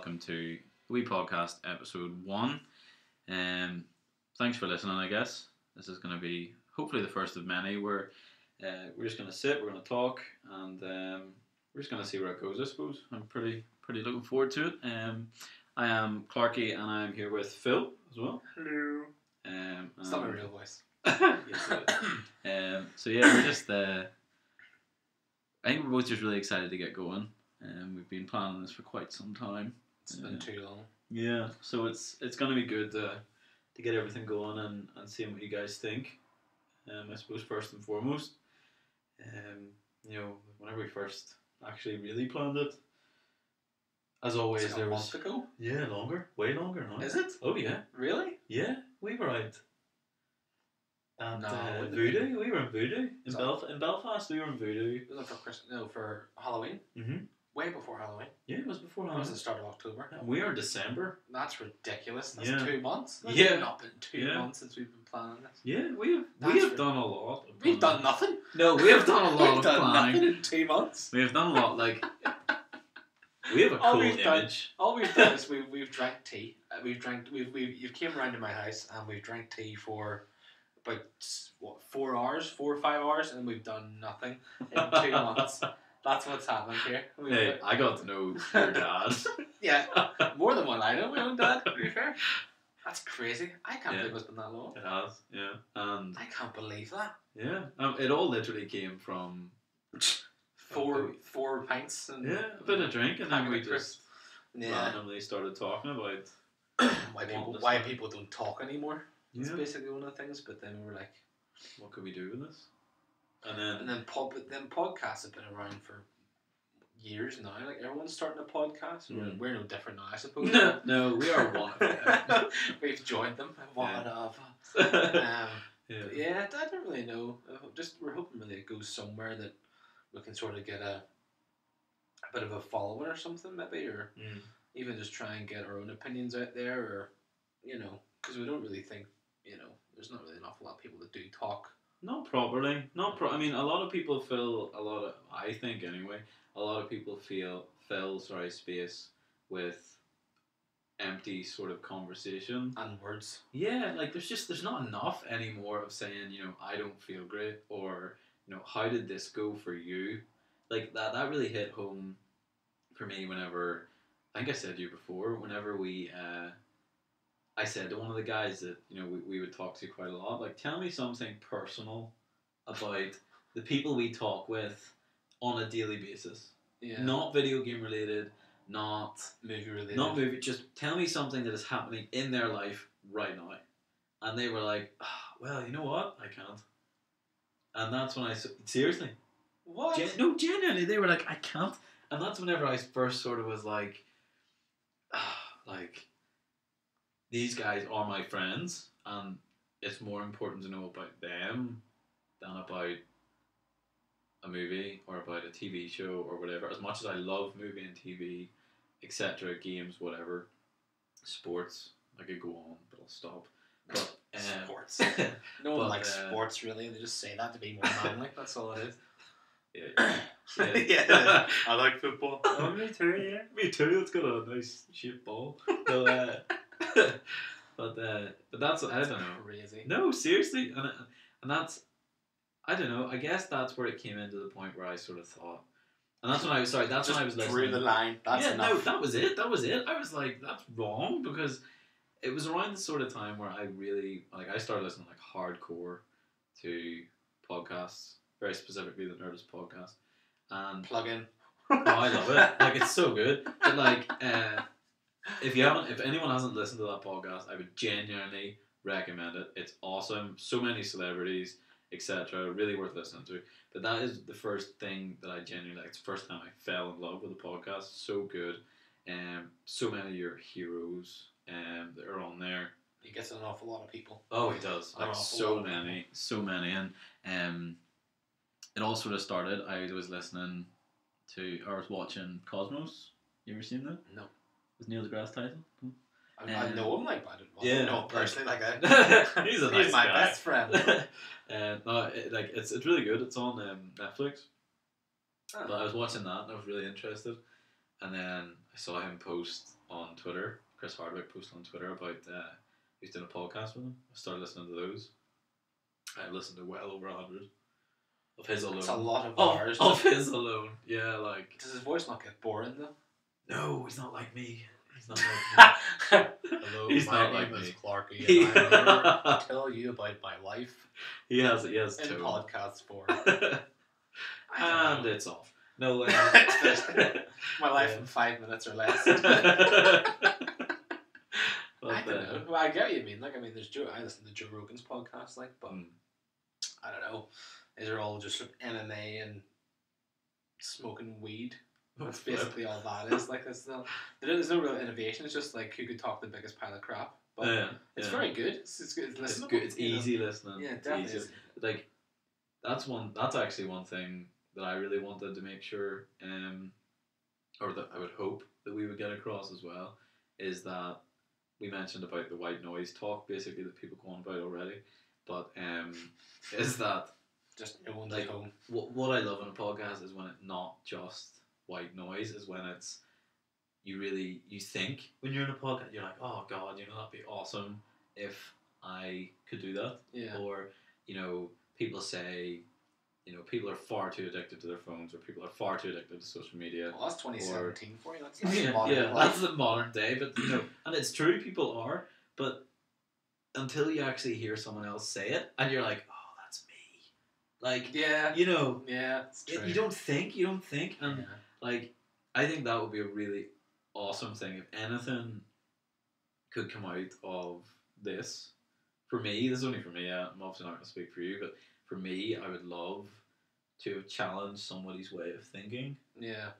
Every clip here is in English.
welcome to We Podcast episode 1. Thanks for listening, I guess. This is going to be hopefully the first of many where we're just going to sit, we're going to talk, and we're just going to see where it goes, I suppose. I'm pretty looking forward to it. I am Clarky, and I'm here with Phil as well. Hello. It's not my real voice. Yes, so yeah, we're just I think we're both just really excited to get going. We've been planning this for quite some time. It's been too long. Yeah, so it's going to be good to get everything going and seeing what you guys think. I suppose first and foremost, whenever we first actually really planned it, as always, there was a month ago. Yeah, longer, way longer now. Is it? Oh yeah, really? Yeah, we were out. And no, Voodoo, we were in Voodoo in Belfast. We were in Voodoo. Was it for Christmas? No, for Halloween. Mm-hmm. Way before Halloween. Yeah, it was before Halloween. It was the start of October. And we are in December. That's ridiculous. That's 2 months. That's not been 2 months since we've been planning this. Yeah, we have done a lot. We've done nothing. No, we have done a lot of planning. Nothing in 2 months. We have done a lot. Like we have a cool image. All we've done is we've drank tea. You came around to my house and we've drank tea for about 4 hours, 4 or 5 hours, and we've done nothing in 2 months. That's what's happened here. Hey, I got to know your dad. Yeah, more than one I know my own dad, to be fair. That's crazy. I can't believe it's been that long. It has, yeah. And I can't believe that. Yeah, it all literally came from four pints and a bit of drink, and then we just randomly started talking about why people don't talk anymore. It's basically one of the things. But then we were like, what could we do with this? And then podcasts have been around for years now. Like everyone's starting a podcast. We're no different now, I suppose. No, we are one of them. We've joined them. One of us. I don't really know. We're hoping really it goes somewhere that we can sort of get a bit of a following or something, maybe, or even just try and get our own opinions out there, or because we don't really think there's not really an awful lot of people that do talk. Not properly. I mean, a lot of people I think anyway, a lot of people fill space with empty sort of conversation. And words. Yeah, like there's not enough anymore of saying, I don't feel great, or, how did this go for you? Like that really hit home for me whenever, I think I said to you before, whenever I said to one of the guys that, we would talk to quite a lot, like, tell me something personal about the people we talk with on a daily basis. Yeah. Not video game related, not movie related. Not movie, just tell me something that is happening in their life right now. And they were like, well, you know what? I can't. And that's when seriously. What? Genuinely, they were like, I can't. And that's whenever I first sort of was like, these guys are my friends, and it's more important to know about them than about a movie or about a TV show or whatever. As much as I love movie and TV, etc., games, whatever, sports, I could go on, but I'll stop. But sports. No one likes sports, really. They just say that to be more manly. That's all it is. Yeah. I like football. Oh, me too, yeah. Me too, it's got a nice shaped ball. So, but that's I don't know. Crazy. No, seriously, and that's I don't know. I guess that's where it came into the point where I sort of thought, and that's when I was when I was listening. Drew the line. That's enough. No, that was it. I was like, that's wrong, because it was around the sort of time where I really I started listening hardcore to podcasts, very specifically the Nerdist podcast, and plug in. Oh, I love it. It's so good. But if anyone hasn't listened to that podcast, I would genuinely recommend it. It's awesome. So many celebrities, etc. Really worth listening to. But that is the first thing that I genuinely like. It's the first time I fell in love with a podcast. So good. So many of your heroes that are on there. He gets an awful lot of people. Oh, he does. So many. And it all sort of started. I was watching Cosmos. You ever seen that? No. Was Neil deGrasse Tyson? I know him, but I don't know him personally. He's a nice He's my guy. best friend. It's really good. It's on Netflix. Oh. But I was watching that and I was really interested. And then I saw him post on Twitter. Chris Hardwick posted on Twitter about he's doing a podcast with him. I started listening to those. I've listened to well over 100 of his alone. It's a lot of of, hours. of his alone. Yeah, like. Does his voice not get boring though? No, he's not like me. He's not like me. Hello, He's my not name like is me. Clarky, and I'm here to tell you about my life He has in tone. podcast form. And it's off. No, My life in 5 minutes or less. I don't know. Well, I get what you mean. Like, I mean, I listen to Joe Rogan's podcast, like, but I don't know. These are all just MMA and smoking weed. That's basically all that is. Like, there's no real innovation. It's just like who could talk the biggest pile of crap. But it's very good. It's good. It's good. It's easy listening. Yeah, definitely. Like, that's actually one thing that I really wanted to make sure, or that I would hope that we would get across as well, is that we mentioned about the white noise talk, basically, that people go on about already, but is that just no one's like home. what I love in a podcast is when it's not just white noise, is when it's you think when you're in a podcast, you're like, oh god, that'd be awesome if I could do that. Yeah. Or people say, people are far too addicted to their phones, or people are far too addicted to social media. Well, that's 2017 for you. That's that's the modern day. But and it's true, people are. But until you actually hear someone else say it, and you're like, oh, that's me. Like, yeah, it's true. You don't think, and like, I think that would be a really awesome thing if anything could come out of this. For me, this is only for me. I'm obviously not going to speak for you, but for me, I would love to challenge somebody's way of thinking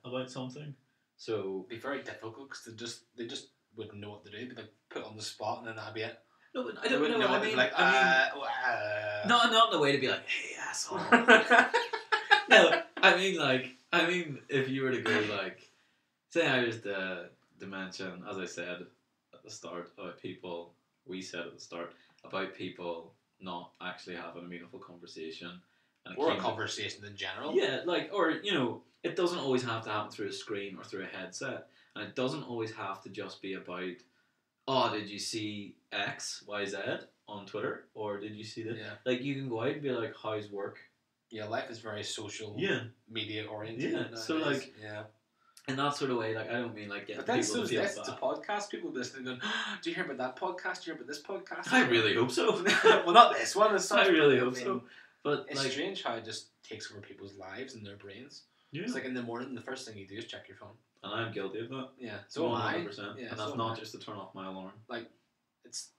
about something. So it'd be very difficult because they just wouldn't know what to do. They'd be like put on the spot, and then that'd be it. No, but I don't know. I mean, not in the way to be like, hey asshole. No, I mean, if you were to go like, say I was to mention, as I said at the start, about people. We said at the start about people not actually having a meaningful conversation. Or a conversation in general. Yeah, or it doesn't always have to happen through a screen or through a headset. And it doesn't always have to just be about, oh, did you see X, Y, Z on Twitter? Or did you see this? Yeah. Like, you can go out and be like, how's work? Yeah, life is very social, media oriented. Yeah, so in that sort of way, like, I don't mean like getting people to feel bad. It's a podcast. People listening going, oh, do you hear about that podcast? Do you hear about this podcast? I really hope so. Well, not this one. I really hope so. But it's strange how it just takes over people's lives and their brains. Yeah. It's like in the morning, the first thing you do is check your phone. And I'm guilty of that. Yeah, so 100%. Yeah, and that's not just to turn off my alarm. Like, it's...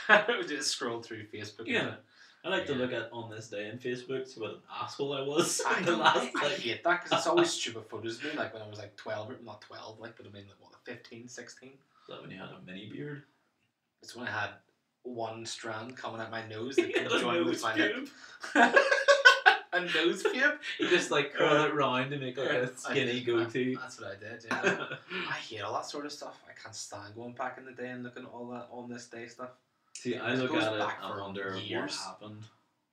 I would just scroll through Facebook. Yeah. I like to look at on this day in Facebook, see what an asshole I was. I hate that, because it's always stupid photos of me, like when I was like 12, or not 12, like, but I mean, like, what, 15, 16? Is that when you had a mini beard? It's when I had one strand coming out my nose that could join with my lip. A nose pube? You just like curl it round to make a skinny goatee. That's what I did, yeah. I hate all that sort of stuff. I can't stand going back in the day and looking at all that on this day stuff. See, I look at it and wonder what happened.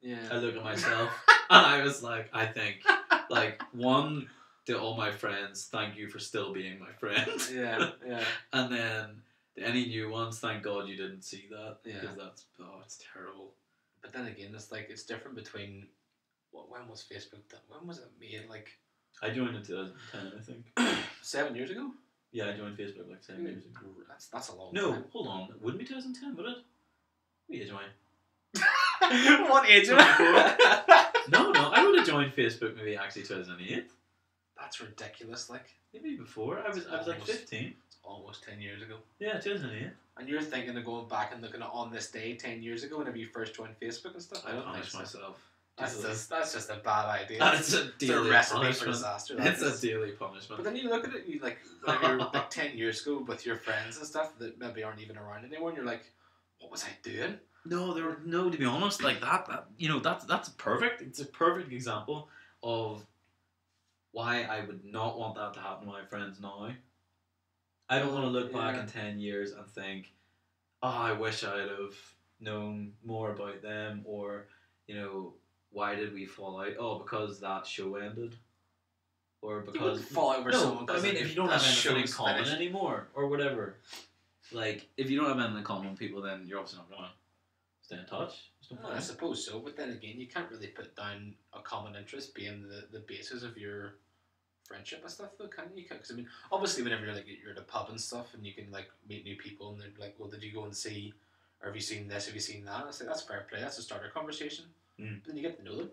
Yeah. I look at myself and I was like, I think, like, one, to all my friends, thank you for still being my friend. Yeah. And then, to any new ones, thank God you didn't see that. Yeah. Because it's terrible. But then again, it's like, it's different between, when was Facebook done? When was it made? Like, I joined in 2010, I think. 7 years ago? Yeah, I joined Facebook like 7 years ago. That's a long time. No, hold on. It wouldn't be 2010, would it? What age am I? What age am I? No, I would have joined Facebook maybe actually 2008. That's ridiculous, like. Maybe before. I was like 15. It's almost 10 years ago. Yeah, 2008. And you're thinking of going back and looking at on this day 10 years ago whenever you first joined Facebook and stuff? I don't punish myself. That's just a bad idea. That's a daily punishment. For disaster. It's a daily punishment. But then you look at it, you like when you're like 10 years ago with your friends and stuff that maybe aren't even around anymore, and you're like, what was I doing? No, to be honest, like that's perfect. It's a perfect example of why I would not want that to happen to my friends now. I don't want to look back in 10 years and think, oh, I wish I'd have known more about them, or, why did we fall out? Oh, because that show ended. or because you wouldn't fall over someone. I mean, if you don't have anything in common anymore, or whatever, like if you don't have anything in common with people, then you're obviously not gonna stay in touch. I suppose so, but then again, you can't really put down a common interest being the basis of your friendship and stuff, though, can you? Because I mean, obviously, whenever you're at a pub and stuff, and you can like meet new people, and they're like, "Well, did you go and see? Or have you seen this? Have you seen that?" I say that's fair play. That's a starter conversation. But then you get to know them.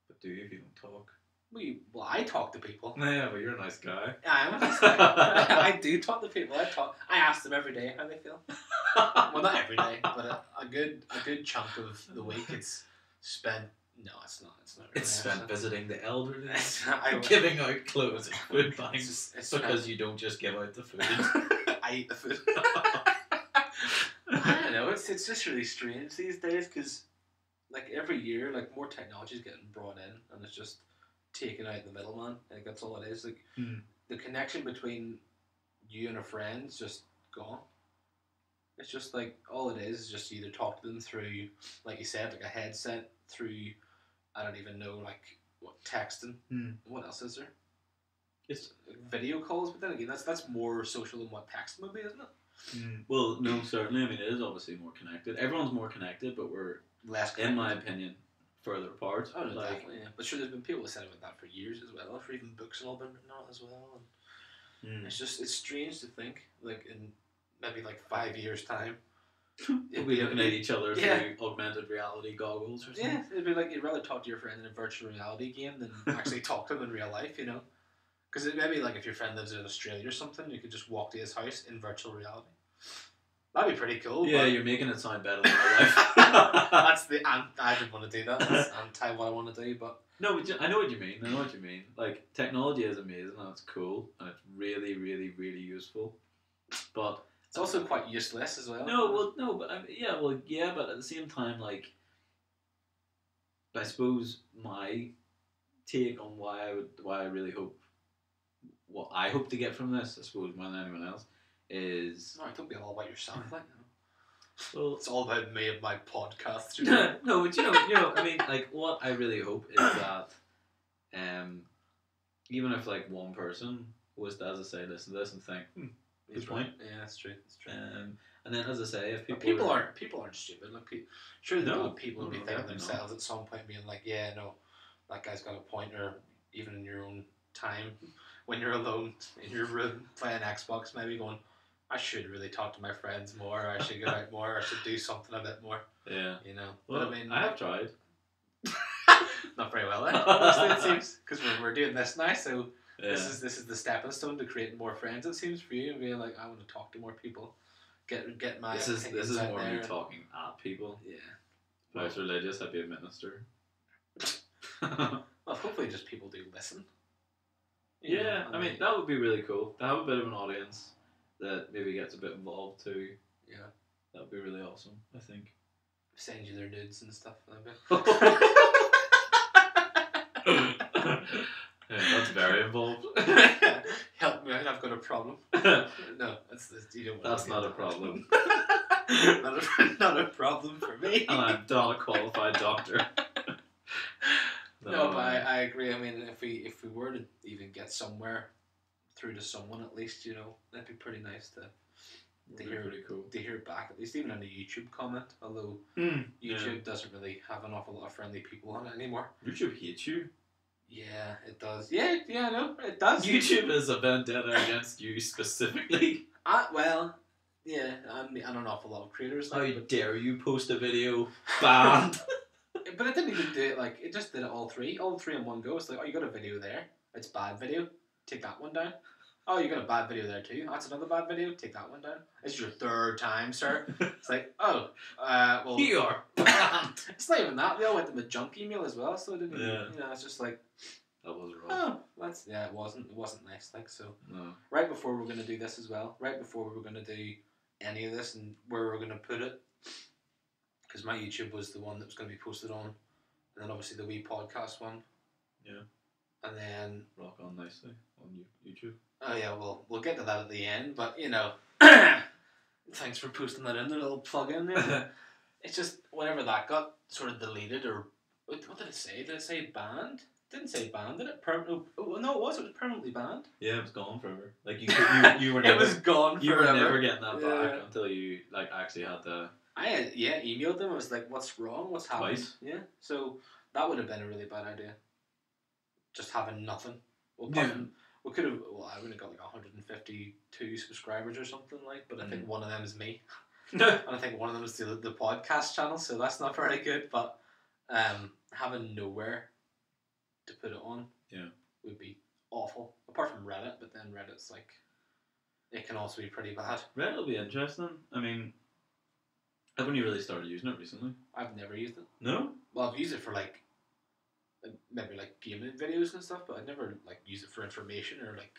But do you if you don't talk? Well, I talk to people. Yeah, but you're a nice guy. I am a nice guy. I do talk to people. I ask them every day how they feel. Well, not every day, but a good chunk of the week it's spent. No, it's not. It's not. Really It's spent visiting the elderly, I'm giving out clothes and food banks. It's because you don't just give out the food. I eat the food. I don't know. It's just really strange these days because, like every year, like more technology is getting brought in, and it's just taking out the middleman. Like that's all it is. Like the connection between you and a friend's just gone. It's just like all it is just you either talk to them through, like you said, like a headset, through I don't even know, like what texting. What else is there? It's video calls, but then again, that's more social than what text would be, isn't it? Well, no, certainly. I mean, it is obviously more connected. Everyone's more connected, but we're less connected. In my opinion, further apart. Oh, no, definitely. Yeah. But sure, there's been people that said about that for years as well, or even books and all been written on it as well. And it's strange to think, like in maybe like 5 years' time, we'll be looking at each other through augmented reality goggles or something. Yeah, it'd be like you'd rather talk to your friend in a virtual reality game than actually talk to them in real life, you know? Because it may be like if your friend lives in Australia or something, you could just walk to his house in virtual reality. That'd be pretty cool. Yeah, you're making it sound better than real life. That's the I didn't want to do that. That's anti what I want to do, but no, but I know what you mean. Like technology is amazing and it's cool and it's really, really, really useful, but it's also quite useless as well. But at the same time, like I suppose my take on why I really hope what I hope to get from this, I suppose, more than anyone else, is no, don't be all about yourself, like. Well, it's all about me and my podcast. No, but you know, I mean, like, what I really hope is that, even if like one person was to, as I say, listen to this and think, good point. Yeah, that's true. And then, as I say, if people aren't stupid. Like, people would be thinking themselves at some point, being like, yeah, no, that guy's got a point. Or even in your own time, when you're alone in your room playing Xbox, maybe going, I should really talk to my friends more. Or I should go out more. Or I should do something a bit more. Yeah. You know. Well, but I mean, I have tried. Not very well, honestly, it seems, because we're doing this now, so. Yeah. This is the stepping stone to creating more friends. It seems for you, and being like, I want to talk to more people, get my. This is more me talking at people. Yeah. If I was religious, I'd be a minister. Well, hopefully, just people do listen. Yeah, I mean that would be really cool to have a bit of an audience that maybe gets a bit involved too. Yeah, that would be really awesome. I think. Send you their nudes and stuff. Yeah, that's very involved. Help me out, I've got a problem. No, you don't. That's not a problem. not a problem for me. And I'm not a qualified doctor. No, but I agree. I mean, if we were to even get somewhere through to someone, at least, you know, that'd be pretty nice to hear. Pretty cool. To hear back, at least even on a YouTube comment. Although YouTube doesn't really have an awful lot of friendly people on it anymore. YouTube hates you. Yeah, it does. Yeah, I know, it does. YouTube is a vendetta against you specifically. Well, yeah, and an awful lot of creators. How dare you post a video banned? But it didn't even do it, like, it just did it all three in one go. It's like, oh, you got a video there, it's bad video, take that one down. Oh, you got a bad video there too, that's another bad video, take that one down. It's your third time, sir. It's like, well... You are banned. It's not even that, they all went to my junk email as well, so it didn't even, it's just like... That was rough. Oh, it wasn't nice, like, so... No. Right before we were going to do this as well, right before we were going to do any of this and where we were going to put it, because my YouTube was the one that was going to be posted on, and then obviously the wee podcast one. Yeah. And then... Rock on nicely on YouTube. Oh yeah, well, we'll get to that at the end, but, you know, thanks for posting that in, the little plug-in there. It's just, whenever that got sort of deleted, or... What did it say? Did it say banned? Didn't say banned, did it? Oh, no, it was. It was permanently banned. Yeah, it was gone forever. Like you were never. It was gone forever. You were never getting that back until you like actually had to. I emailed them. I was like, "What's wrong? What's happening?" Twice. Yeah, so that would have been a really bad idea. Just having nothing. Well, we could have. Well, I would have got like 152 subscribers or something like. But I think one of them is me, and I think one of them is the podcast channel. So that's not very good. But having nowhere to put it on, would be awful. Apart from Reddit, but then Reddit's like, it can also be pretty bad. Reddit will be interesting. I mean, I've only really started using it recently. I've never used it. No? Well, I've used it for like maybe like gaming videos and stuff, but I'd never like use it for information or like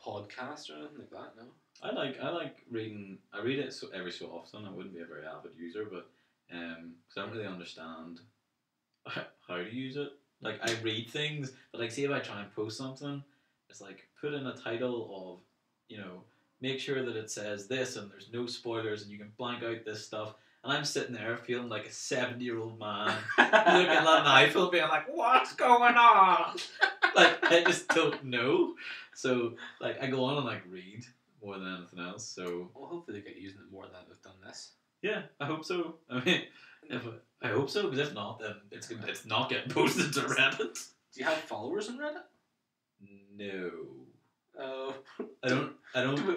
podcasts or anything like that. No. I like reading. I read it every so often. I wouldn't be a very avid user, but because I don't really understand how to use it. Like I read things, but like see if I try and post something, it's like put in a title of, make sure that it says this and there's no spoilers and you can blank out this stuff. And I'm sitting there feeling like a 70-year-old man looking at an iPhone being like, what's going on? Like, I just don't know. So, like, I go on and, like, read more than anything else. So, well, hopefully they get using it more than they've done this. Yeah, I hope so. I mean, I hope so, because if not, then it's not getting posted to Reddit. Do you have followers on Reddit? No. Oh, I don't.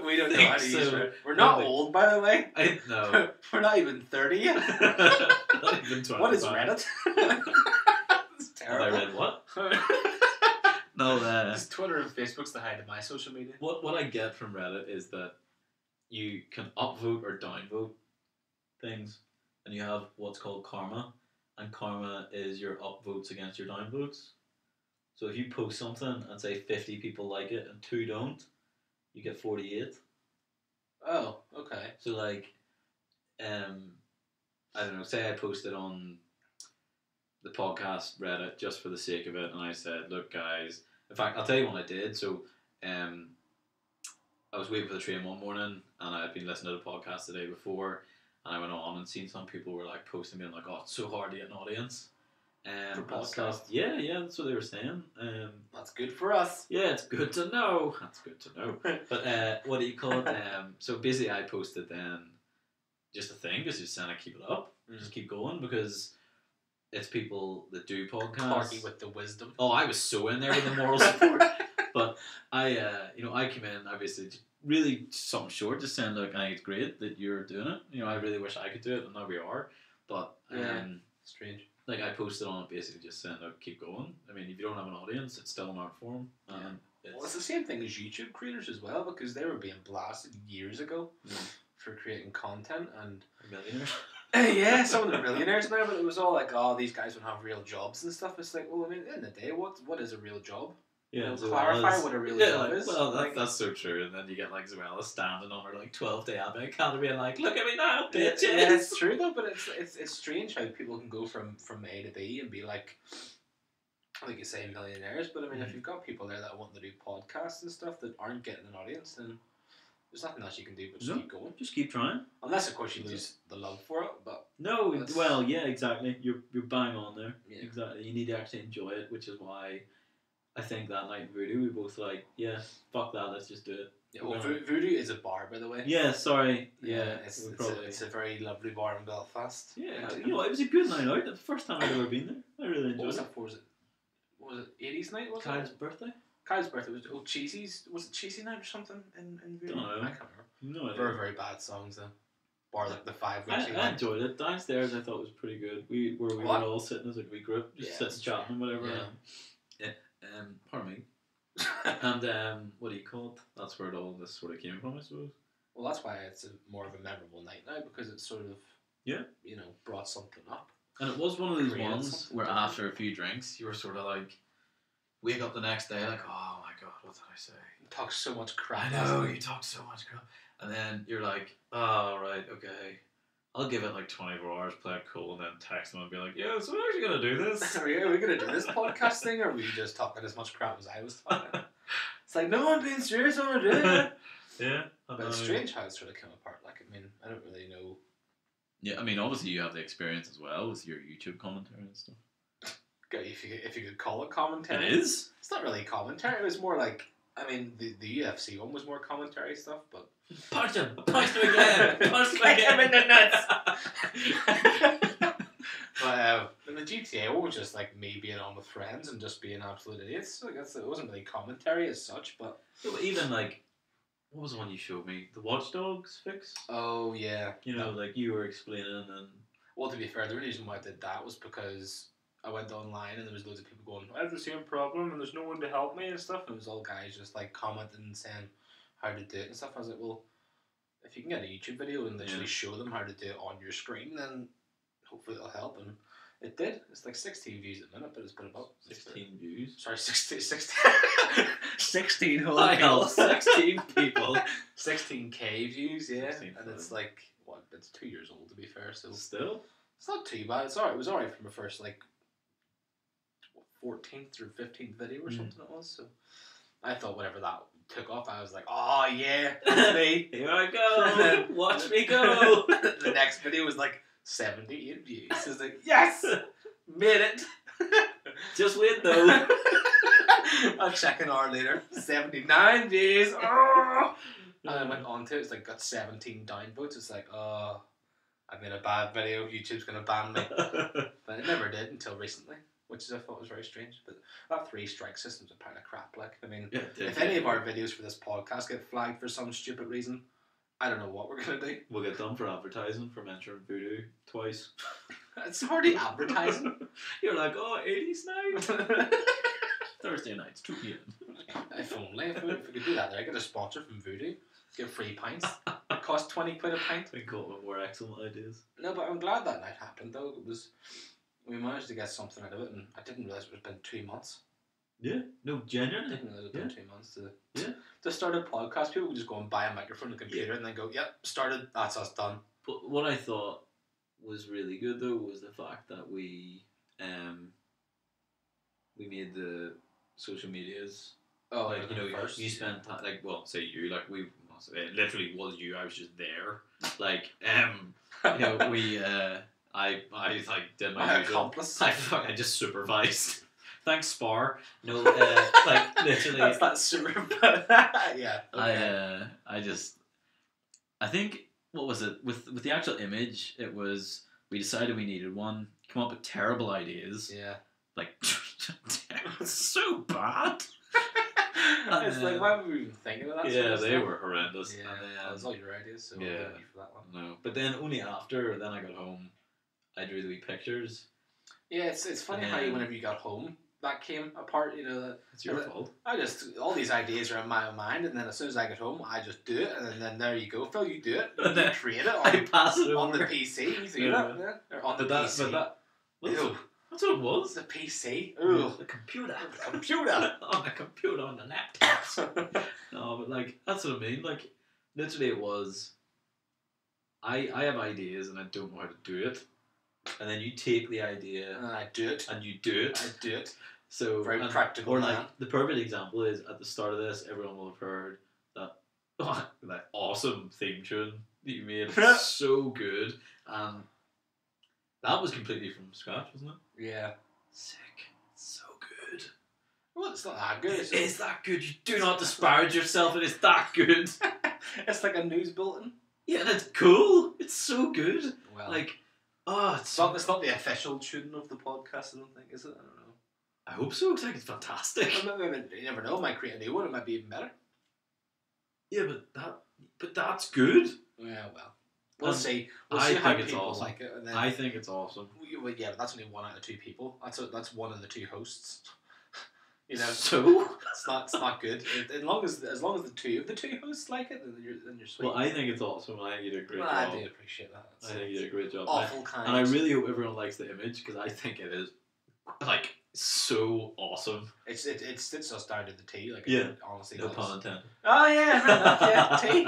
We don't know how to use Reddit. We're not old, by the way. No. We're not even 30 yet. Not even 25. What is Reddit? It's terrible. Have I read what? No, Just Twitter and Facebook's the height of my social media. What I get from Reddit is that you can upvote or downvote things, and you have what's called karma, and karma is your upvotes against your downvotes. So if you post something and say 50 people like it and 2 don't, you get 48. Oh, okay. So like, I don't know, say I posted on the podcast Reddit just for the sake of it, and I said, look guys, in fact I'll tell you what I did. So I was waiting for the train one morning and I had been listening to the podcast the day before, and I went on and seen some people were like posting me and like, oh, it's so hard to get an audience. For podcast. Yeah, that's what they were saying. That's good for us. Yeah, it's good to know. That's good to know. But what do you call it? So basically I posted then just a thing, just saying I keep it up, just keep going, because it's people that do podcasts. Clarky with the wisdom. Oh, I was so in there with the moral support. But I came in obviously really something short, just saying, look, I think it's great that you're doing it. I really wish I could do it, and now we are. But strange. Like I posted on it basically just saying, look, keep going. I mean, if you don't have an audience, it's still an art form. Well, it's the same thing as YouTube creators as well, because they were being blasted years ago for creating content, and millionaires. Yeah, some of them are millionaires now, but it was all like, oh, these guys don't have real jobs and stuff. It's like, well, I mean, at the end of the day, what is a real job? Yeah, clarify what a real job is. Well, that's so true. And then you get like Zoella standing on her like 12-day Abbey Academy and like, look at me now, bitches. Yeah, it's true though, but it's strange how people can go from A to B and be like you say, millionaires. But I mean, if you've got people there that want to do podcasts and stuff that aren't getting an audience, then there's nothing else you can do but just keep going. Just keep trying. Unless, of course, you lose the love for it. But no, well, yeah, exactly. You're bang on there. Yeah. Exactly. You need to actually enjoy it, which is why I think that night in Voodoo, we both like, yeah, fuck that, let's just do it. Yeah, well, Voodoo is a bar, by the way. Yeah, sorry. Yeah, it's a very lovely bar in Belfast. Yeah, it was a good night out. The first time I'd ever been there. I really enjoyed it. What was that for? Was it 80s night? Was Kyle's birthday? Kyle's birthday. Was it Cheesy's? Was it Cheesy night or something in Voodoo? Don't know. I can't remember. No idea. Very, very bad songs though. Bar like the 5 weeks. I enjoyed it. Downstairs I thought was pretty good. We were all sitting as a wee group, just sitting chatting and whatever. Yeah. Pardon me. And what do you call it? That's where all this sort of came from, I suppose. Well, that's why it's more of a memorable night now, because it's sort of brought something up. And it was one of those ones where after a few drinks you were sort of like, wake up the next day like, oh my god, what did I say? You talk so much crap. I know, you talk so much crap. And then you're like, oh right, okay, I'll give it like 24 hours, play it cool, and then text them and be like, yeah, so we're actually going to do this. Are we going to do this podcast thing, or are we just talking as much crap as I was talking? It's like, no, I'm being serious, I want to do it. Yeah. But it's strange how it sort of came apart. Like, I mean, I don't really know. Yeah, I mean, obviously you have the experience as well with your YouTube commentary and stuff. If you could call it commentary. It is? It's not really commentary. It was more like, I mean, the UFC one was more commentary stuff, but... Punch him again! Punch him again! in the nuts! But the GTA one was just like me being on with friends and just being absolute idiots. I guess it wasn't really commentary as such, but... Even like, what was the one you showed me? The Watch Dogs fix? Oh, yeah. You know, like you were explaining and... Well, to be fair, the reason why I did that was because I went online and there was loads of people going, I have the same problem and there's no one to help me and stuff. And it was all guys just like commenting and saying how to do it and stuff. I was like, well, if you can get a YouTube video and literally show them how to do it on your screen, then hopefully it'll help. And it did. It's like 16 views a minute, but it's been about 16 views. Sorry, 16 whole people. 16 people. 16k views, yeah. 16 and it's like, what? It's 2 years old to be fair. So still, it's not too bad. It's alright. It was alright from the first like 14th or 15th video or something it was. So I thought whenever that took off, I was like, oh yeah, that's me. Here I go. Watch me go. The next video was like 78 views. So I was like, yes, made it. Just wait though. I'll check an hour later. 79 views. Oh. And I went on to it. It's like got 17 downvotes. It's like, oh, I made a bad video. YouTube's gonna ban me. But it never did until recently, which I thought was very strange. But that 3 strike system's a pile of crap. Like, I mean, if any of our videos for this podcast get flagged for some stupid reason, I don't know what we're gonna do. We'll get done for advertising for mentioning voodoo twice. It's hardly advertising. You're like, oh, 80s night. Thursday nights, 2 p.m. If only. If we could do that, I get a sponsor from Voodoo. Get free pints. It costs 20 quid a pint. We call them more excellent ideas. No, but I'm glad that night happened though. We managed to get something out of it, and I didn't realise it was been 2 months. Yeah, no, genuinely. I didn't realise it had been 2 months to start a podcast. People would just go and buy a microphone and a computer and then go, yep, started, that's us done. But what I thought was really good though was the fact that we made the social medias. Oh, like, you know, first. You spent like, well, say you, like it literally was you. I was just there. Like, you know, we I like did my usual. Accomplice. I just supervised. Thanks, Spar. No, like literally. That's that super. Yeah. Okay. I think, what was it with the actual image? It was, we decided we needed one. Come up with terrible ideas. Yeah. Like, so bad. It's like, why were we even thinking of that? Yeah, they were horrendous. Yeah, that was all your ideas, so yeah, thank you for that one. No, but then only after, then I got home, I drew the wee pictures. Yeah, it's funny how whenever you got home, that came apart. You know, it's your fault. All these ideas are in my own mind, and then as soon as I get home, I just do it, and then there you go, Phil. You do it. And then create it. I pass it on over the PC. You do that, or on the PC. That's what it was. The PC. Ooh. The computer. on the computer, on the laptop. No, but like, that's what I mean. Like, literally it was, I have ideas and I don't know how to do it. And then you take the idea. And I do it. And you do it. I do it. So, very practical. Or like, the perfect example is, at the start of this, everyone will have heard that, that awesome theme tune that you made. It's so good. That was completely from scratch, wasn't it? Yeah. Sick. It's so good. Well, it's not that good. It is that good. You do not disparage yourself. It is that good. It's like a news bulletin. Yeah, and it's cool. It's so good. Well, like, it's not the official tune of the podcast, I don't think, is it? I don't know. I hope so, because I think it's fantastic. You never know. I might create a new one. It might be even better. Yeah, but that's good. Yeah, well. We'll see. We'll I see how think it's people awesome. like it. And then, I think it's awesome. Well, yeah, but that's only 1 out of 2 people. That's one of the 2 hosts. You know, so it's not good. As long as the 2 of the 2 hosts like it, then you're sweet. Well, I think it's awesome. I think you did a great job. I do appreciate that. I think you did a great job. Awful kind. And I really hope everyone likes the image, because I think it is like so awesome. It sits us down to the T. Like, yeah, honestly. No pun intended. Oh yeah, yeah, T.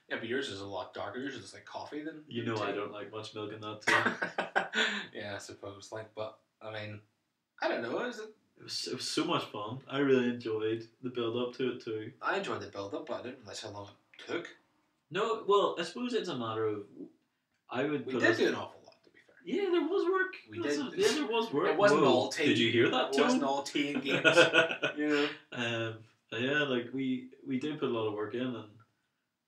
Yeah, but yours is a lot darker. Yours is like coffee than. You know, tea. I don't like much milk in that too. Yeah, I suppose. Like, but I mean, I don't know. It was so much fun. I really enjoyed the build up to it too. I enjoyed the build up, but I didn't realize how long it took. No, well, I suppose it's a matter of. We did do an awful lot, to be fair. Yeah, there was work. There was work. It wasn't all tea. Did you hear that, It wasn't all tea and games. You know. Yeah, like we did put a lot of work in, and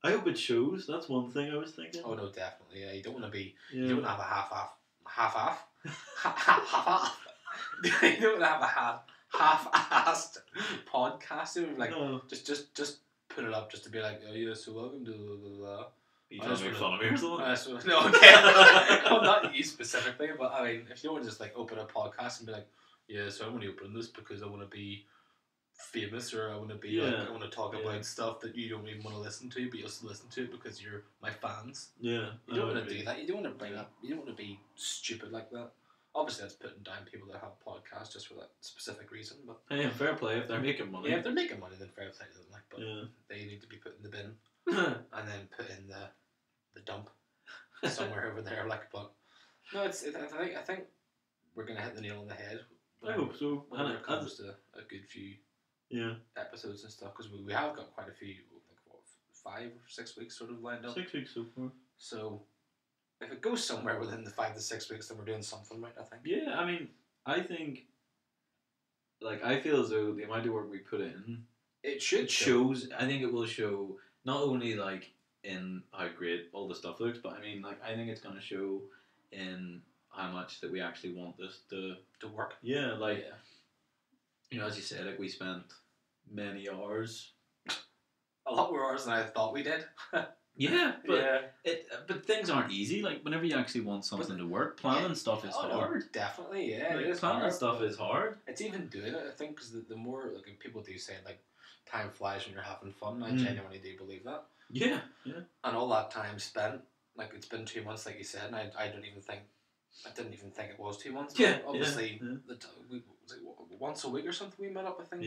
I hope it shows. That's one thing I was thinking. Oh no, definitely. Yeah, you don't want to be. Yeah. You don't want to have a half-half. You don't want to have a half-assed podcast. It would like just put it up just to be like, oh yeah, so welcome to blah, blah, blah. You trying to make fun of me or something? No, okay. Well, not you specifically, but I mean, if you want to just like open a podcast and be like, yeah, so I'm going to open this because I want to be famous, or I want to be like, I want to talk about stuff that you don't even want to listen to, but you'll still listen to it because you're my fans. Yeah, you don't want to do that. You don't want to bring up. You don't want to be stupid like that. Obviously, that's putting down people that have podcasts just for that specific reason. But hey, fair play if they're making money. Yeah, if they're making money, then fair play to them. Like, but they need to be put in the bin and then put in the dump somewhere over there. Like, but no, I think we're gonna hit the nail on the head. I hope so. When it comes to a good few episodes and stuff, because we have got quite a few, like what, 5 or 6 weeks sort of lined up. 6 weeks so far. So if it goes somewhere within the 5 to 6 weeks, then we're doing something right, I think. Yeah, I mean, I think, like, I feel as though the amount of work we put in, it shows. I think it will show not only like in how great all the stuff looks, but I mean, like, I think it's going to show in how much that we actually want this to work. Yeah, like, you know, as you said, like, we spent many hours. A lot more hours than I thought we did. Yeah, but things aren't easy. Like, whenever you actually want something to work, planning stuff is hard. No, definitely, yeah. Like, it is planning hard, stuff is hard. It's even doing it, I think, because the more, like, people do say, like, time flies when you're having fun. I genuinely do believe that. Yeah. And all that time spent, like, it's been 2 months, like you said, and I didn't even think it was 2 months. Yeah. Obviously, was it once a week or something we met up, I think?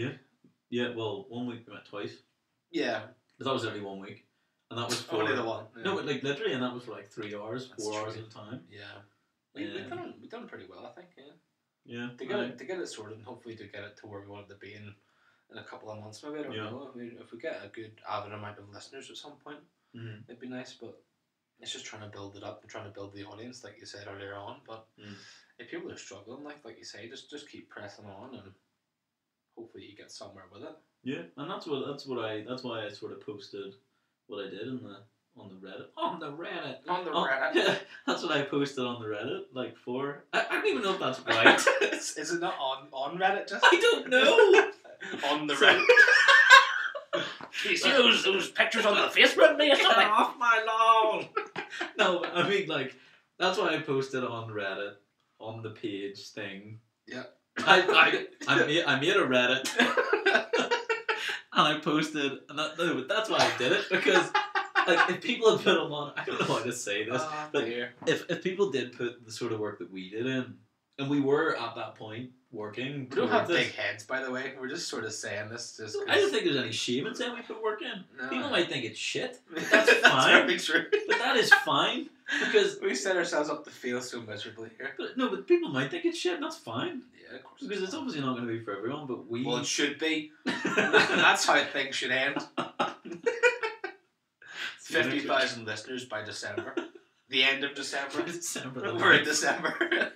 Yeah, well, 1 week we met twice. Yeah. But that was only 1 week. And that was for... Only the one. Yeah. No, like, literally, and that was for, like, 3 hours, 4 hours at a time. Yeah. We've done pretty well, I think, Yeah. To get it sorted, and hopefully to get it to where we want it to be in a couple of months, maybe. I don't know. I mean, if we get a good avid amount of listeners at some point, it'd be nice, but it's just trying to build it up and trying to build the audience, like you said earlier on. But if people are struggling, like you say, just keep pressing on, and hopefully you get somewhere with it. Yeah, and that's why I sort of posted what I did on the Reddit. Yeah, that's what I posted on the Reddit, like for... I don't even know if that's right. Is it not on Reddit just? I don't know. On the Reddit. You see those pictures on the Facebook, mate? Get off my lawn. No, I mean, like, that's why I posted on Reddit, on the page thing. Yeah. I made a Reddit. And I posted, but that's why I did it, because like, if people had put them on, I don't know how to say this, but if people did put the sort of work that we did in, and we were at that point working. We don't have big heads, by the way. We're just sort of saying this just. I don't think there's any shame in saying we put work in. No. People might think it's shit. But that's fine. That's very true. But that is fine, because we set ourselves up to fail so miserably here. But people might think it's shit, and that's fine. Yeah, of course. Because it's obviously not going to be for everyone, but we... Well, it should be. That's how things should end. 50,000 listeners by December. The end of December. We're in December.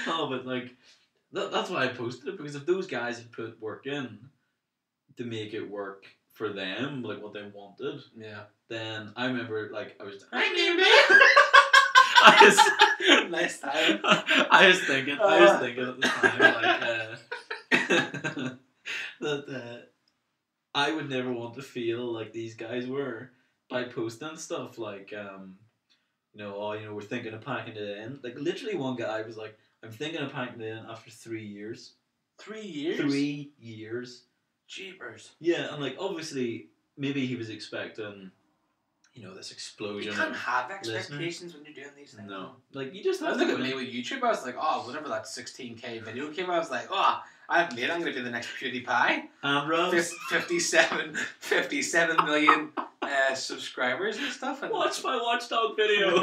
Oh, but like, that's why I posted it, because if those guys had put work in to make it work for them, like what they wanted, then I remember, like, I was... Nice time. I was thinking at the time, like, that I would never want to feel like these guys were by posting stuff like, we're thinking of packing it in. Like, literally one guy was like, I'm thinking of packing it in after 3 years. 3 years? 3 years. Jeepers. Yeah, and like, obviously, maybe he was expecting... this explosion. You can't have expectations when you're doing these things. No. Like, you just have to... Look at me with YouTube. I was like, whenever that 16k video came out, I was like, I haven't made it. I'm going to be the next PewDiePie. And 57 million subscribers and stuff. And watch my Watchdog video.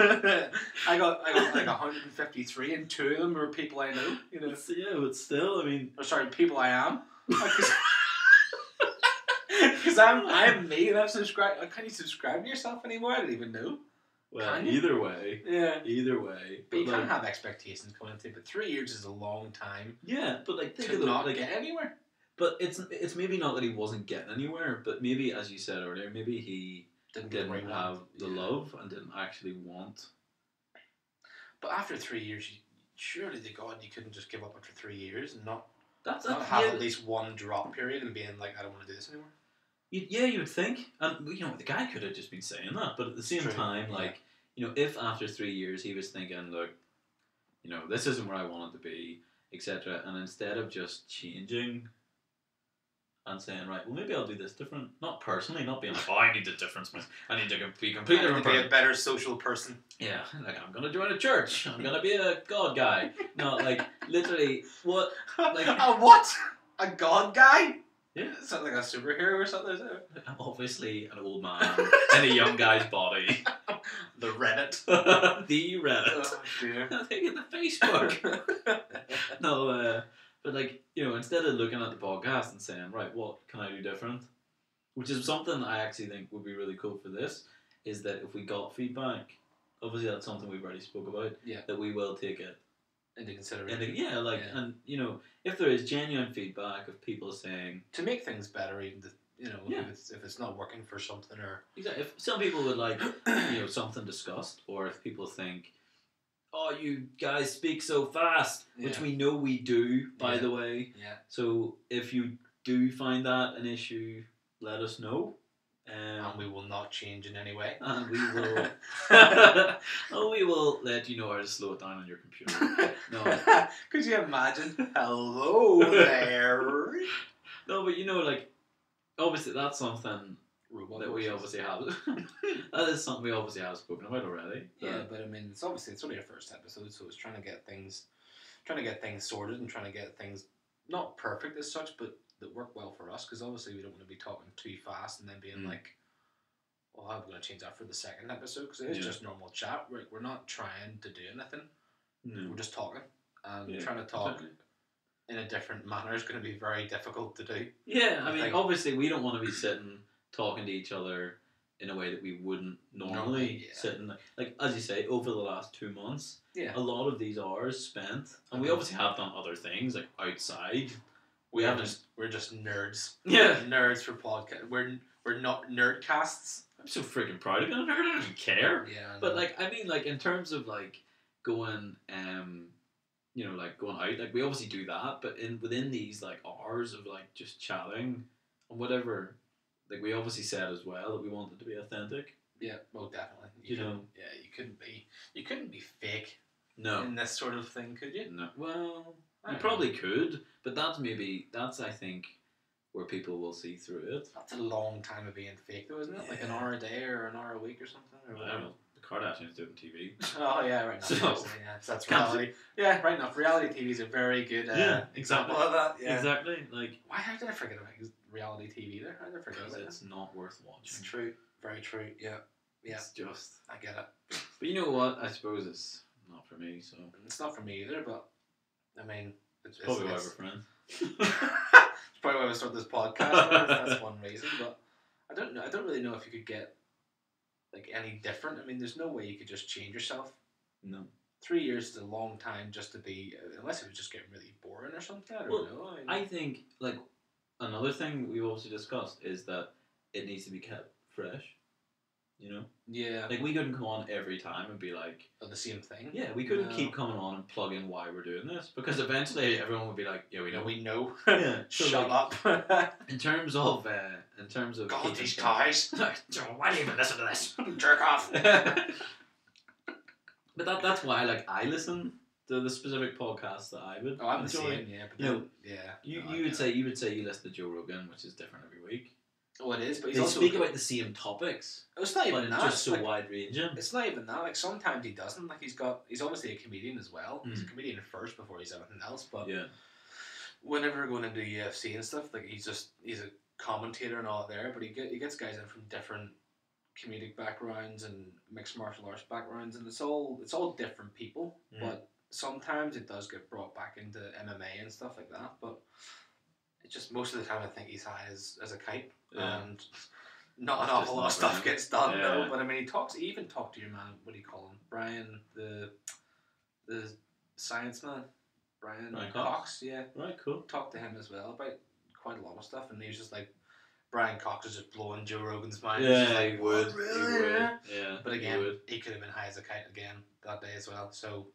I got like 153, and 2 of them were people I know. Yeah, but still, I mean... Or sorry, people I am. Because I'm me and I've subscribed. Can you subscribe to yourself anymore? I didn't even know. Well, either way. Yeah. Either way. But you can't have expectations coming into it. But 3 years is a long time. Yeah, but like think to of not get anywhere. But it's maybe not that he wasn't getting anywhere, but maybe, as you said earlier, maybe he didn't have the love and didn't actually want. But after 3 years, surely to God, you couldn't just give up after 3 years and not have at least one drop period and being like, I don't want to do this anymore. You would think, and the guy could have just been saying that, but at the same time, like, if after 3 years he was thinking, look, this isn't where I want it to be, etc., and instead of just changing and saying, right, well, maybe I'll do this different. Not personally, not being like, I need the difference, man. I need to be completely different. Be a better social person. Yeah, like, I'm going to join a church. I'm going to be a God guy. No, like, literally, what? Like, a what? A God guy? Yeah. Is that like a superhero or something? I'm obviously an old man in a young guy's body. The Reddit. The Reddit. Oh, dear. I think in the Facebook. No, but like, instead of looking at the podcast and saying, right, what can I do different? Which is something I actually think would be really cool for this, is that if we got feedback, obviously that's something we've already spoke about, that we will take it into consideration. And if there is genuine feedback of people saying... To make things better, even if it's not working for something or... Exactly. If some people would like, something discussed, or if people think, oh, you guys speak so fast, which we know we do, by the way. Yeah. So if you do find that an issue, let us know. And we will not change in any way. And we will... we will let you know how to slow it down on your computer. No. Could you imagine? Hello there. No, but obviously that's something... that we obviously have. That is something we obviously have spoken about already. Yeah, but I mean, it's only our first episode, so it's trying to get things sorted and trying to get things not perfect as such, but that work well for us. Because obviously we don't want to be talking too fast and then being like, "Well, how are we going to change that for the second episode?" Because it is just normal chat. We're not trying to do anything. No. We're just talking and trying to talk. In a different manner is going to be very difficult to do. Yeah, I mean, obviously we don't want to be sitting talking to each other in a way that we wouldn't normally sit in. Like as you say, over the last 2 months, a lot of these hours spent, and we obviously have done other things like outside. We're just nerds. Yeah, nerds for podcast. We're not nerdcasts. I'm so freaking proud of being a nerd. I don't care. Yeah, but in terms of going, going out, we obviously do that, but within these hours of just chatting and whatever. We obviously said as well that we wanted to be authentic. Yeah, well, definitely. You couldn't be fake. No. In this sort of thing, could you? No. Well, you probably could, but that's I think where people will see through it. That's a long time of being fake, though, isn't it? Like an hour a day or an hour a week or something. Or I don't know. The Kardashians do it on TV. Oh yeah, right. So that's reality. Yeah, right enough. Reality TV is a very good example of that. Yeah. Exactly. How did I forget about reality TV there? How did I forget about it? It's not worth watching. It's true. Very true. Yeah. Yeah. It's just... I get it. But you know what? I suppose it's not for me, so... It's not for me either, but... I mean... It's probably why we're friends. It's probably why we started this podcast. That's one reason, but... I don't know. I don't really know if you could get... any different. I mean, there's no way you could just change yourself. No. 3 years is a long time just to be... Unless it was just getting really boring or something. I don't know. I think, another thing we've also discussed is that it needs to be kept fresh. Yeah. We couldn't come on every time and be like... Oh, the same thing? Yeah, we couldn't keep coming on and plug in why we're doing this. Because eventually everyone would be like, yeah, we know. We know. Yeah. Shut up. in terms of God, these guys. Why do you even listen to this? Jerk off. But that's why, I listen to the specific podcast that I would. Oh, I'm enjoy. the same, yeah. But You would say you listen to Joe Rogan, which is different every week. Oh, it is, but they speak about the same topics. It's not even that. It's just so wide ranging. It's not even that. Sometimes he doesn't. He's obviously a comedian as well. He's a comedian first before he's everything else. But whenever we're going into UFC and stuff, he's a commentator and all there. But he gets guys in from different comedic backgrounds and mixed martial arts backgrounds, and it's all different people. But sometimes it does get brought back into MMA and stuff like that. But it's just most of the time I think he's high as a kite. And not an It's awful just lot of not for stuff him. gets done, Yeah. no. But I mean, he even talked to your man. What do you call him? Brian, the science man. Brian Cox. Yeah. Right, cool. Talked to him as well about quite a lot of stuff, and he was just like, Brian Cox is just blowing Joe Rogan's mind. Yeah, He's just like, he would. Really? He would. Yeah. But again, he could have been high as a kite again that day as well. So,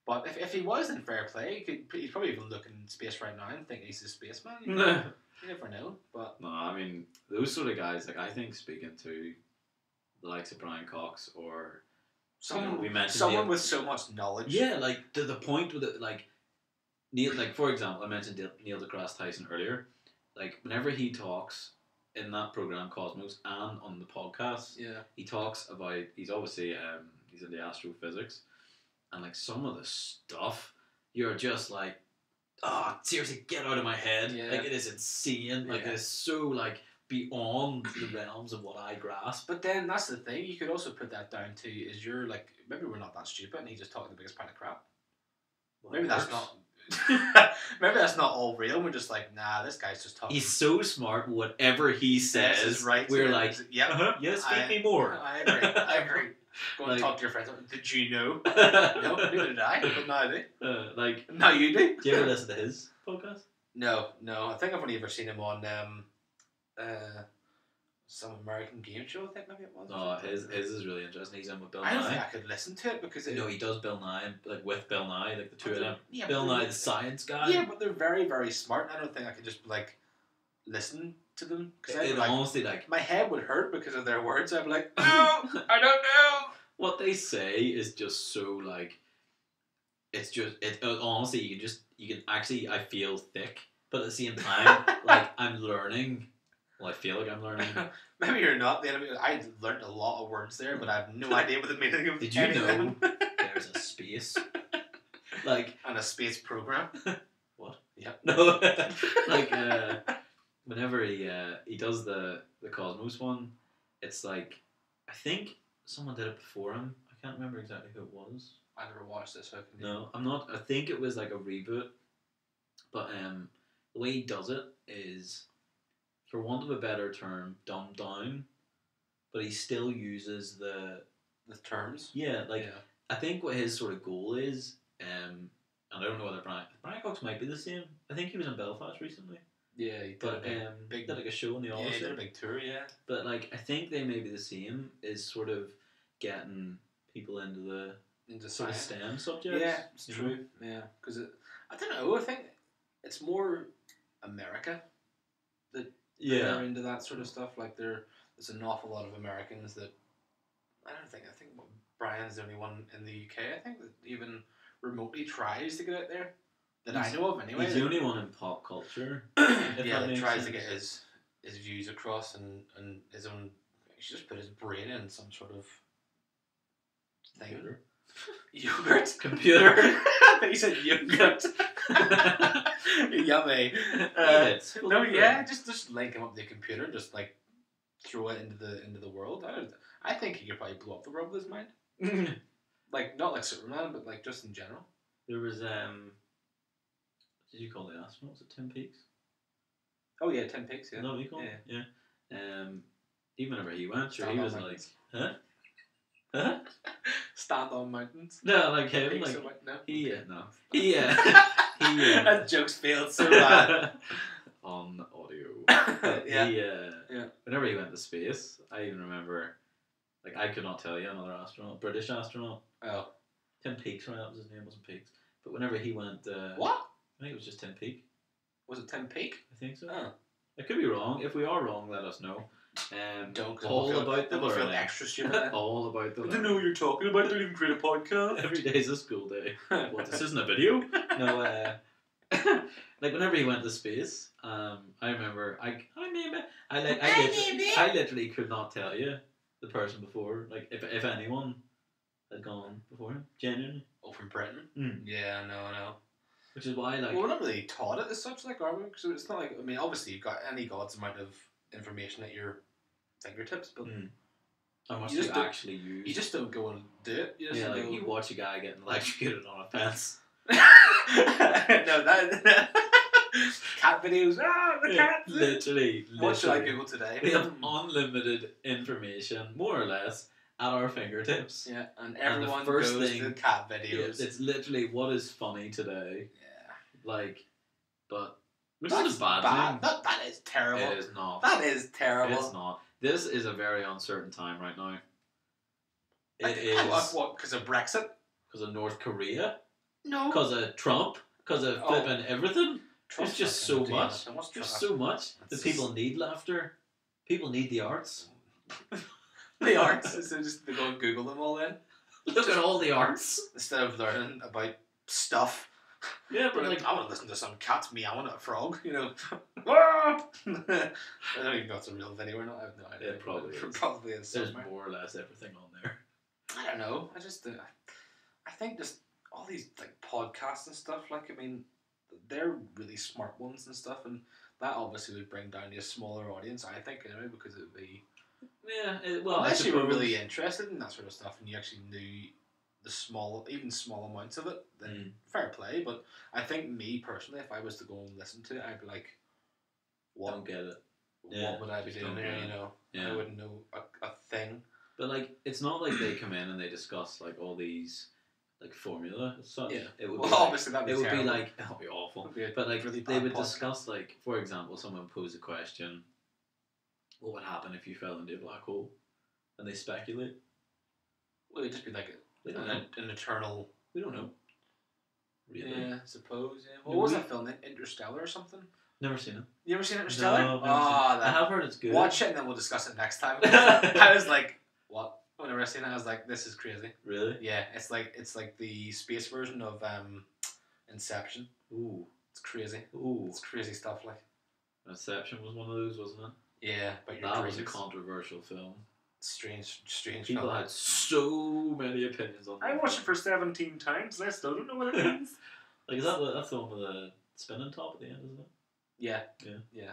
but if he was in fair play, he's probably even looking in space right now and thinking he's a spaceman. You never know. But no, I mean those sort of guys. Like I think speaking to the likes of Brian Cox or someone Neil, with so much knowledge. Yeah, like to the point with it, like Neil. Like for example, I mentioned Neil deGrasse Tyson earlier. Like whenever he talks in that program Cosmos and on the podcast, he talks about he's obviously he's into astrophysics, and like some of the stuff you're just like, oh seriously, get out of my head. Like it is insane. Like it is so like beyond the realms of what I grasp. But then that's the thing, you could also put that down to is you're like, maybe we're not that stupid and he just talking the biggest pile of crap. Well, maybe that's not maybe that's not all real. We're just like, nah, this guy's just talking. He's so smart. Whatever he says is right. We're like, yes, speak me more. I agree. Go and talk to your friends. Did you know? No, neither did I. But now I do. Now you do. Do you ever listen to his podcast? No. I think I've only ever seen him on some American game show. I think maybe it was. Oh, his is really interesting. He's in with Bill Nye. I don't think I could listen to it because he does Bill Nye like with Bill Nye, like the two of them. Yeah, Bill Nye, the science guy. Yeah, but they're very, very smart. I don't think I could just like listen to them because honestly like my head would hurt because of their words. I'd be like, no, I don't know. What they say is just so like, it's just honestly you can actually I feel thick, but at the same time like I'm learning. Well, I feel like I'm learning. Maybe you're not. I learned a lot of words there, but I have no idea what the meaning of. Did you know there's a space, like and a space program? What? Yep. No, like whenever he does the Cosmos one, it's like I think someone did it before him. I can't remember exactly who it was. I never watched this. So no, I'm not. I think it was like a reboot, but the way he does it is, for want of a better term, dumbed down, but he still uses the terms. Yeah, like I think what his sort of goal is, and I don't know whether Brian Cox might be the same. I think he was in Belfast recently. Yeah, he did did like a show in the Odyssey. Yeah, he did a big tour. Yeah, but like I think they may be the same. Is sort of getting people into sort of STEM subjects. Yeah, it's true. Know? Yeah, because I don't know. I think it's more America that. Yeah, they're into that sort of stuff. Like there's an awful lot of Americans that I think Brian's the only one in the UK. I think that even remotely tries to get out there that I know of. Anyway, he's the only one in pop culture. That tries to get his views across and his own. He should just put his brain in some sort of thing. Yogurt computer. I think he said yogurt. Yummy. No, yeah, just link him up to the computer, just like throw it into the world. I think he could probably blow up the world with his mind. Like not like Superman, but like just in general. There was what did you call the astronaut? Was it Tim Peaks? Oh yeah, Tim Peaks. Yeah. No, you call it? Yeah. Even whenever he went, sure, he was like, huh? Huh? Stand on mountains. No, like him. Like no. No. That joke's failed so bad. On audio. Yeah. Whenever he went to space, I even remember, like I could not tell you another astronaut, British astronaut. Oh. Tim Peaks, right? That was his name, wasn't Peaks. But whenever he went, what? I think it was just Tim Peak. Was it Tim Peak? I think so. Oh. I could be wrong. If we are wrong, let us know. Don't all about the learning. Feel extra stupid. All about the learning. I don't know what you're talking about. I don't even create a podcast. Every day's a school day. What? This isn't a video. No. Like whenever he went to space, I remember I literally could not tell you the person before. Like if anyone had gone before him, genuinely. Oh, from Britain. Mm. Yeah, no. Which is why, like, we're not really taught it as such, like, are we? Because it's not like, I mean, obviously you've got any god's amount of information at your fingertips, but how much do you actually use? You just don't go and do it. You watch a guy getting electrocuted on a fence. No, Cat videos. The cats. Literally. What should I Google today? We have unlimited information, more or less, at our fingertips. Yeah, and everyone the first goes thing, to the cat videos. It's literally what is funny today. Yeah. Like, but which That's is a bad thing. That is terrible. It is not. That is terrible. It's not. This is a very uncertain time right now. It is. What? Because of Brexit? Because of North Korea? No. Because of Trump? Because of flipping everything? Trump's There's just so much. There's so much that people need laughter. People need the arts. The arts? So just they go and Google them all then? Look at all the arts. Instead of learning about stuff. Yeah, but like, I want to listen to some cats meowing at a frog, you know. I don't even know if it's a real video or not. I have no idea. It probably is. Probably is. There's somewhere. more or less everything on there. I don't know. I think just all these like podcasts and stuff. Like, I mean, they're really smart ones and stuff, and that obviously would bring down to a smaller audience. I think anyway, because it would be. Yeah. Well, unless you were really interested in that sort of stuff and you actually knew even small amounts of it, then fair play. But I think me personally, if I was to go and listen to it, I'd be like, "What? Don't get it. What would I be doing there? You know, I wouldn't know a thing." But like, it's not like they come in and they discuss like all these like formula and such. Yeah. It would well, be obviously like, that'd be terrible. that would be awful. It'd be but like really they would podcast. discuss like, for example, someone posed a question: what would happen if you fell into a black hole? And they speculate. Well, it'd just be like an eternal. We don't know. Really? Yeah, I suppose. Yeah. What was that film? Interstellar or something? Never seen it. You ever seen Interstellar? No, I have heard it's good. Watch it and then we'll discuss it next time. I was like, what? Whenever I seen it, I was like, this is crazy. Really? Yeah, it's like the space version of Inception. Ooh. It's crazy. Ooh. It's crazy stuff like. Inception was one of those, wasn't it? Yeah, but that was a controversial film. Strange People film. had so many opinions on that. I watched it for 17 times and I still don't know what it means. Like, that's the one with the spinning top at the end, isn't it? Yeah. Yeah.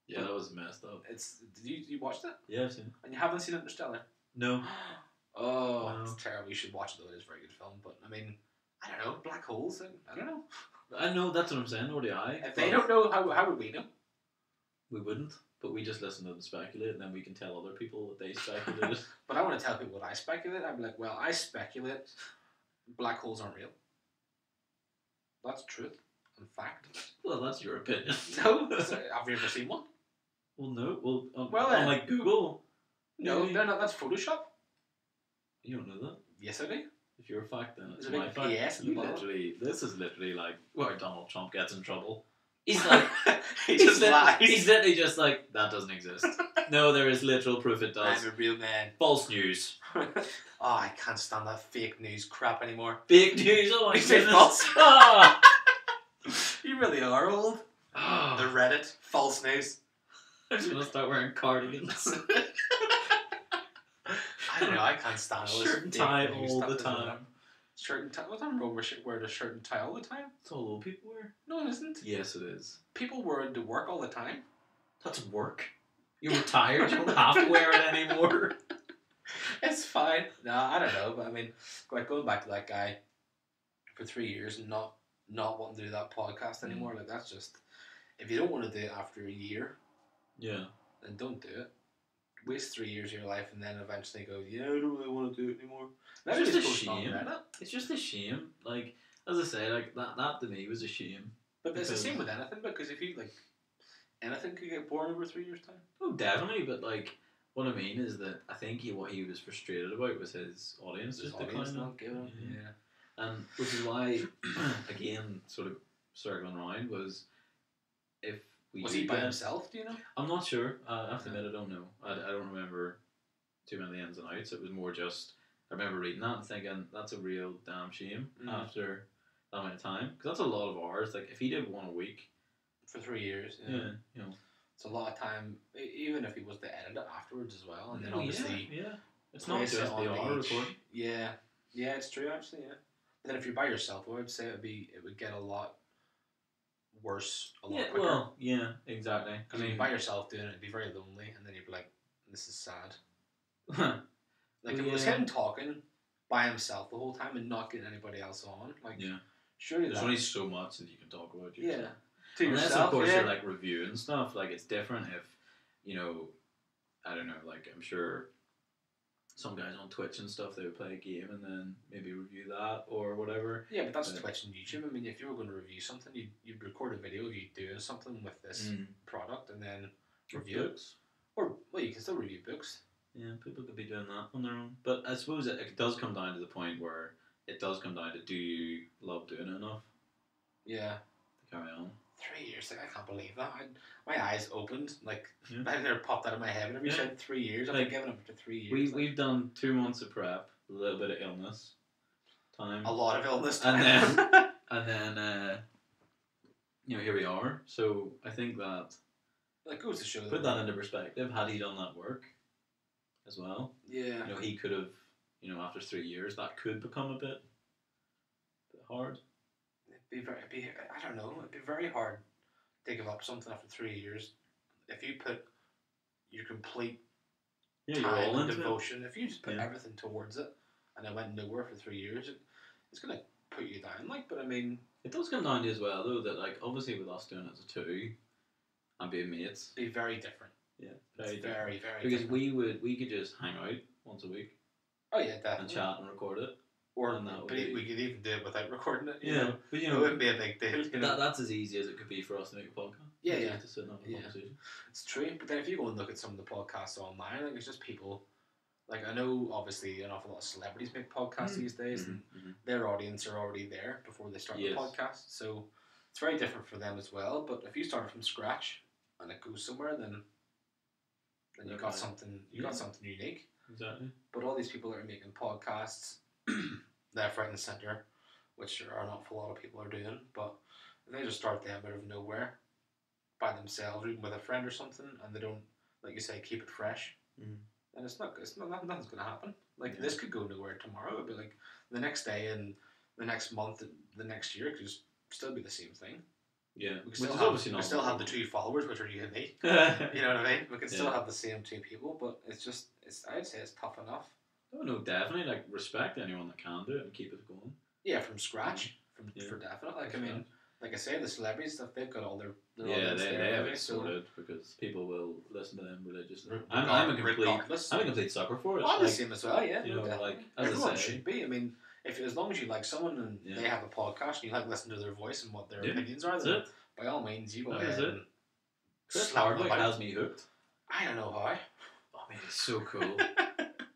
Yeah, that was messed up. Did you watched it? Yeah, I've seen it. And you haven't seen Interstellar? No. Oh, no. It's terrible. You should watch it though. It is a very good film. But I mean, I don't know. Black holes. I don't know. I know, that's what I'm saying. Nor do I. If they don't know, how would we know? We wouldn't. But we just listen to them speculate, and then we can tell other people that they speculated. But I want to tell people what I speculate. I'd be like, well, I speculate black holes aren't real. That's truth and fact. Well, that's your opinion. No, have you ever seen one? Well, no. Well, on like Google. No, maybe. they're not. That's Photoshop. You don't know that. Yes, I do. If you're a fact, then it's There's a my big fact. PS in the bottom. This is literally like where Donald Trump gets in trouble. He's like, he's literally just like, that doesn't exist. No, there is literal proof it does. I'm a real man. False news. Oh, I can't stand that fake news crap anymore. Fake news? Oh my goodness. False. Ah. You really are old. Oh. The Reddit. False news. I'm just going to start wearing cardigans. I don't know, I can't stand all this shirt and tie all the time. Shirt and tie? What's wrong with wearing a shirt and tie all the time? That's all old people wear. No, it isn't. Yes, it is. People wear it to work all the time. That's work. You're retired. You don't have to wear it anymore. It's fine. No, I don't know, but I mean, like going back to that guy for 3 years and not wanting to do that podcast anymore, like that's just, if you don't want to do it after a year, yeah, then don't do it. Waste 3 years of your life and then eventually go, yeah, I don't really want to do it anymore. It's just a shame. It's just a shame. Like, as I say, like that to me was a shame. But it's the same with anything, because if you, like, anything could get boring over 3 years' time. Oh, definitely, but like, what I mean is that I think what he was frustrated about was his audience just declining. Not giving him. Yeah. And which is why, again, sort of circling around, was if we was he by himself? Do you know? I'm not sure. I have to admit, I don't know. I don't remember too many ins and outs. It was more just I remember reading that and thinking that's a real damn shame after that amount of time, because that's a lot of hours. Like if he did one a week for 3 years, yeah, you know, it's a lot of time. Even if he was to edit it afterwards as well, and then obviously it's not just the hour recording. Yeah, it's true actually. Yeah, but then if you're by yourself, I would say it would get a lot worse a lot quicker. Well, yeah, exactly. I mean, by yourself doing it, it'd be very lonely, and then you'd be like, "This is sad." Like if it was him talking by himself the whole time and not getting anybody else on, like surely there's only so much that you can talk about. Yeah, to Unless, yourself. of course, Yeah. you're like reviewing stuff. Like, it's different if, you know, I don't know. Like, I'm sure some guys on Twitch and stuff, they would play a game and then maybe review that or whatever. Yeah, but that's Twitch and YouTube. I mean, if you were going to review something, you'd record a video of you doing something with this product and then review it. Or, well, you can still review books. Yeah, people could be doing that on their own. But I suppose it does come down to the point where it does come down to, do you love doing it enough? Yeah. To carry on. 3 years, like, I can't believe that. My eyes opened, like, that never popped out of my head whenever you said 3 years. I've been giving up for 3 years. We've done 2 months of prep, a little bit of illness time. A lot of illness time. And then, here we are. So I think that goes to show put that into perspective. Had he done that work as well, yeah, he could have, after 3 years, that could become a bit hard. I don't know. It'd be very hard to give up something after 3 years if you put your complete time and devotion. If you just put everything towards it and it went nowhere for 3 years, it's gonna put you down. But I mean, it does come down to as well though that obviously with us doing it as a two and being mates, be very different. Yeah, very very because different. we could just hang out once a week. Oh yeah, definitely. And chat and record it. We could even do it without recording it. But it wouldn't be a big deal. That's as easy as it could be for us to make a podcast. Yeah. To sit and have a conversation. It's true, but then if you go and look at some of the podcasts online, it's just people. I know obviously an awful lot of celebrities make podcasts these days, and their audience are already there before they start the podcast, so it's very different for them as well. But if you start from scratch and it goes somewhere, then you got something. You got something unique. Exactly. But all these people that are making podcasts left, right, and centre, which are an awful lot of people are doing, but if they just start them out of nowhere by themselves, or even with a friend or something, and they don't, like you say, keep it fresh, then nothing's going to happen. This could go nowhere tomorrow. It'd be like the next day and the next month, the next year, it could just still be the same thing. Yeah, we still have the 2 followers, which are you and me. You know what I mean? We can still have the same 2 people, but I'd say it's tough enough. Oh no, definitely. Respect anyone that can do it and keep it going. Yeah, from scratch, for definite. I mean, like I say, the celebrity stuff, they've got all their they have it sorted because people will listen to them religiously. I'm a complete sucker for it. I'm the same as well. Yeah, everyone should be. I mean, as long as you like someone and they have a podcast and you like listening to their voice and what their opinions are, then by all means you go ahead and Chris Hardwick has me hooked. I don't know how. Oh man, he's so cool.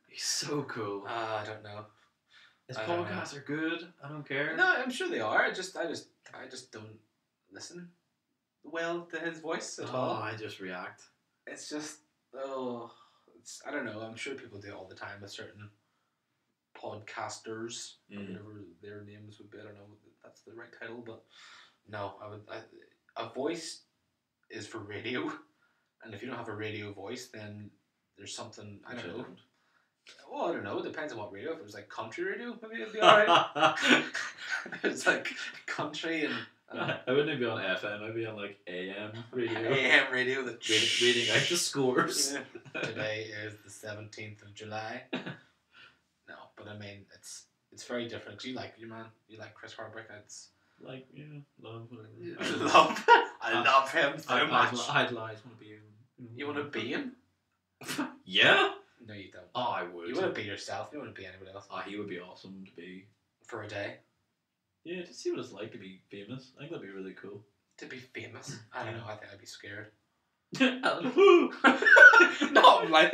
He's so cool. I don't know. His podcasts are good. I don't care. No, I'm sure they are. I just don't listen well to his voice at all. I just react. It's just I don't know. I'm sure people do it all the time with certain podcasters or whatever their names would be. I don't know if that's the right title, but no, a voice is for radio, and if you don't have a radio voice, then there's something I don't know. Well, I don't know. It depends on what radio. If it was like country radio, maybe it'd be alright. It's like country and I wouldn't be on FM. I'd be on AM radio. AM radio that reading out the scores. Yeah. Today is the 17th of July. No, but I mean it's very different. 'Cause you like Chris Hardwick. It's love whatever. I love him so much. I'd want to be him. You want to be him? Yeah. No, you don't. Oh, I would. You want to be yourself. You want to be anybody else. Oh, he would be awesome to be. For a day? Yeah, to see what it's like to be famous. I think that'd be really cool. To be famous? I don't know. I think I'd be scared. Not like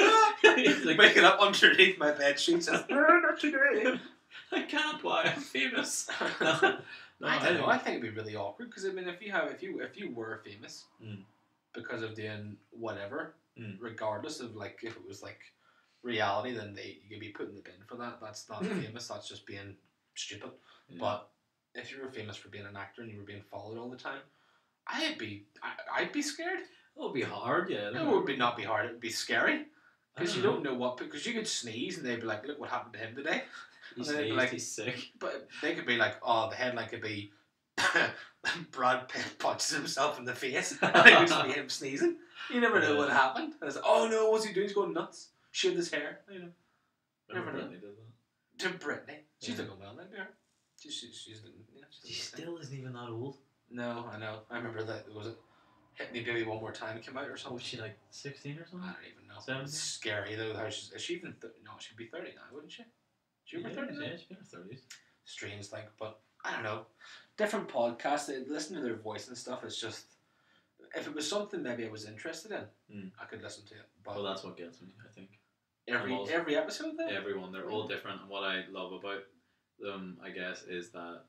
waking up underneath my bed sheets and not today. I can't. Why? I'm famous. No, I don't know. I think it'd be really awkward because I mean, if you were famous because of doing whatever, regardless of if it was reality, then you could be put in the bin for that. That's not famous. That's just being stupid. Yeah. But if you were famous for being an actor and you were being followed all the time, I'd be scared. It would be hard, yeah. It would not be hard. It would be scary because you don't know because you could sneeze and they'd be like, "Look what happened to him today." He sneezed. He's sick. But they could be like, "Oh, the headline could be Brad Pitt punches himself in the face," and it could just be him sneezing. You never know what happened. And it's like, "Oh no, what's he doing? He's going nuts. Shaved his hair." You know. Never Britney did that. To Britney, she's doing well. Then, yeah. She still isn't even that old. No, I know. I remember that. Was it Hit Me Baby One More Time came out or something? Was she like 16 or something? I don't even know. 17? It's scary though. How is she even? No, she'd be 30 now, wouldn't she? She over 30 now? Yeah, she's in her 30s. Strange, like, but I don't know. Different podcasts. Listen to their voice and stuff. It's just if it was something maybe I was interested in, I could listen to it. But well, that's what gets me. I think every episode, then everyone they're all different, and what I love about them, I guess, is that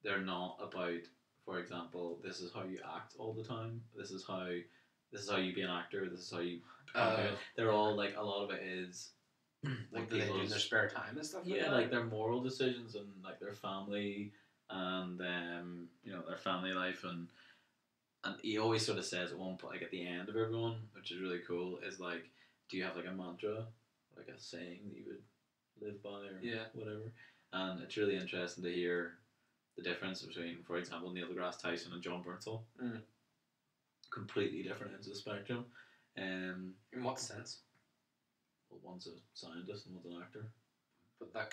they're not about, for example, this is how you act all the time. This is how you be an actor. This is how you. They're all like a lot of it is. What do they do in their spare time and stuff? Yeah, like their moral decisions and like their family and their family life and he always sort of says at one point, like at the end of everyone, which is really cool, is like, do you have like a mantra, like a saying that you would live by or whatever? And it's really interesting to hear the difference between, for example, Neil deGrasse Tyson and John Bernthal. Completely different ends of the spectrum. In what sense? Well, one's a scientist and one's an actor. But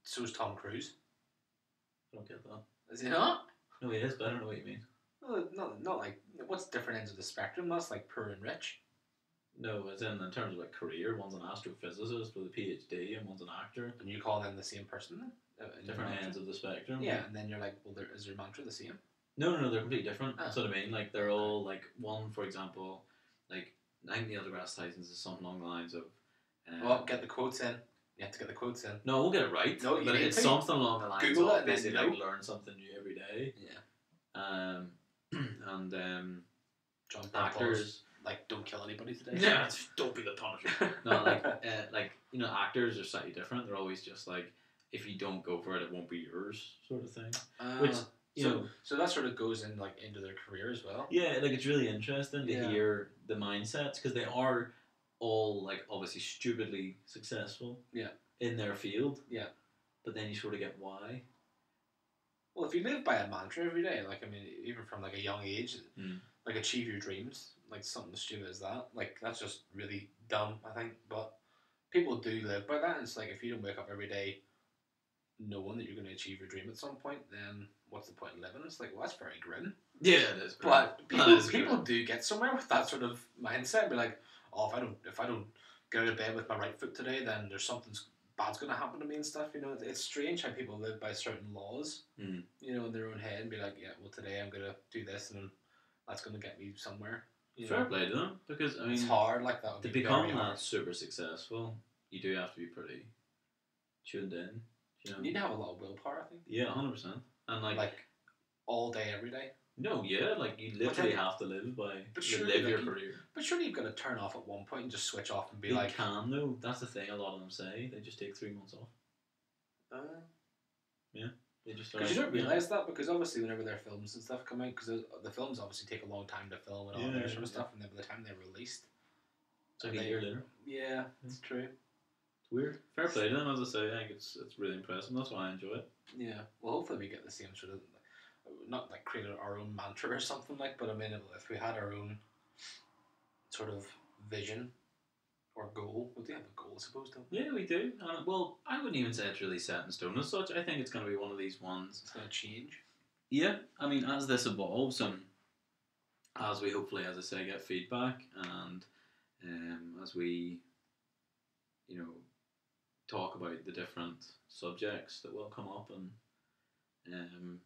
so is Tom Cruise. I don't get that. Is he not? No, he is, but I don't know what you mean. Not like, what's different ends of the spectrum? That's like poor and rich. No, as in terms of like career, one's an astrophysicist with a PhD and one's an actor. And you call them the same person then? Different ends of the spectrum. Yeah, and then you're like, well, is their mantra the same? No, they're completely different. That's what I mean. Like, they're all, like, one, for example, like, I think Neil deGrasse Tyson's is something along the lines of... well, get the quotes in. You have to get the quotes in. No, I won't get it right. No, but it's something along the lines Google of basically, like, learn something new every day. Yeah. And, John actors... Like, don't kill anybody today. Yeah, don't be the Punisher. No, like, actors are slightly different. They're always just, like, if you don't go for it, it won't be yours, sort of thing. Which... So that sort of goes into their career as well. Yeah, like it's really interesting to hear the mindsets because they are all like obviously stupidly successful. Yeah. In their field. Yeah. But then you sort of get why. Well, if you live by a mantra every day, like I mean, even from like a young age, like achieve your dreams, like something as stupid as that, like that's just really dumb, I think. But people do live by that. And it's like if you don't wake up every day knowing that you're going to achieve your dream at some point, then what's the point in living? It's like, well, that's very grim. Yeah, it is. But people do get somewhere with that sort of mindset. Be like, oh, if I don't get out of bed with my right foot today, then there's something bad's going to happen to me and stuff. You know, it's strange how people live by certain laws. You know, in their own head, and be like, yeah, well, today I'm going to do this, and that's going to get me somewhere. Fair play to them, because I mean, it's hard like that. To become that super successful, you do have to be pretty tuned in. You need to have a lot of willpower, I think. Yeah, 100%. And like all day, every day. No, yeah, like you literally have to live by live your career. But surely you've got to turn off at one point and just switch off and be they like. You can though. That's the thing. A lot of them say they just take 3 months off. Yeah, they just. Because you don't realise that because obviously whenever their films and stuff come out, because the films obviously take a long time to film and all that sort of stuff, and then by the time they're released, it's like a year later. Yeah, it's true. Weird. Fair play to them, as I say. I think it's really impressive. That's why I enjoy it. Yeah. Well, hopefully we get the same sort of, not like create our own mantra or something like, but I mean, if we had our own sort of vision or goal, we do have a goal, I suppose, don't we? Yeah, we do. Well, I wouldn't even say it's really set in stone as such. I think it's going to be one of these ones. It's going to change. Yeah. I mean, as this evolves and as we hopefully, as I say, get feedback and as we, talk about the different subjects that will come up and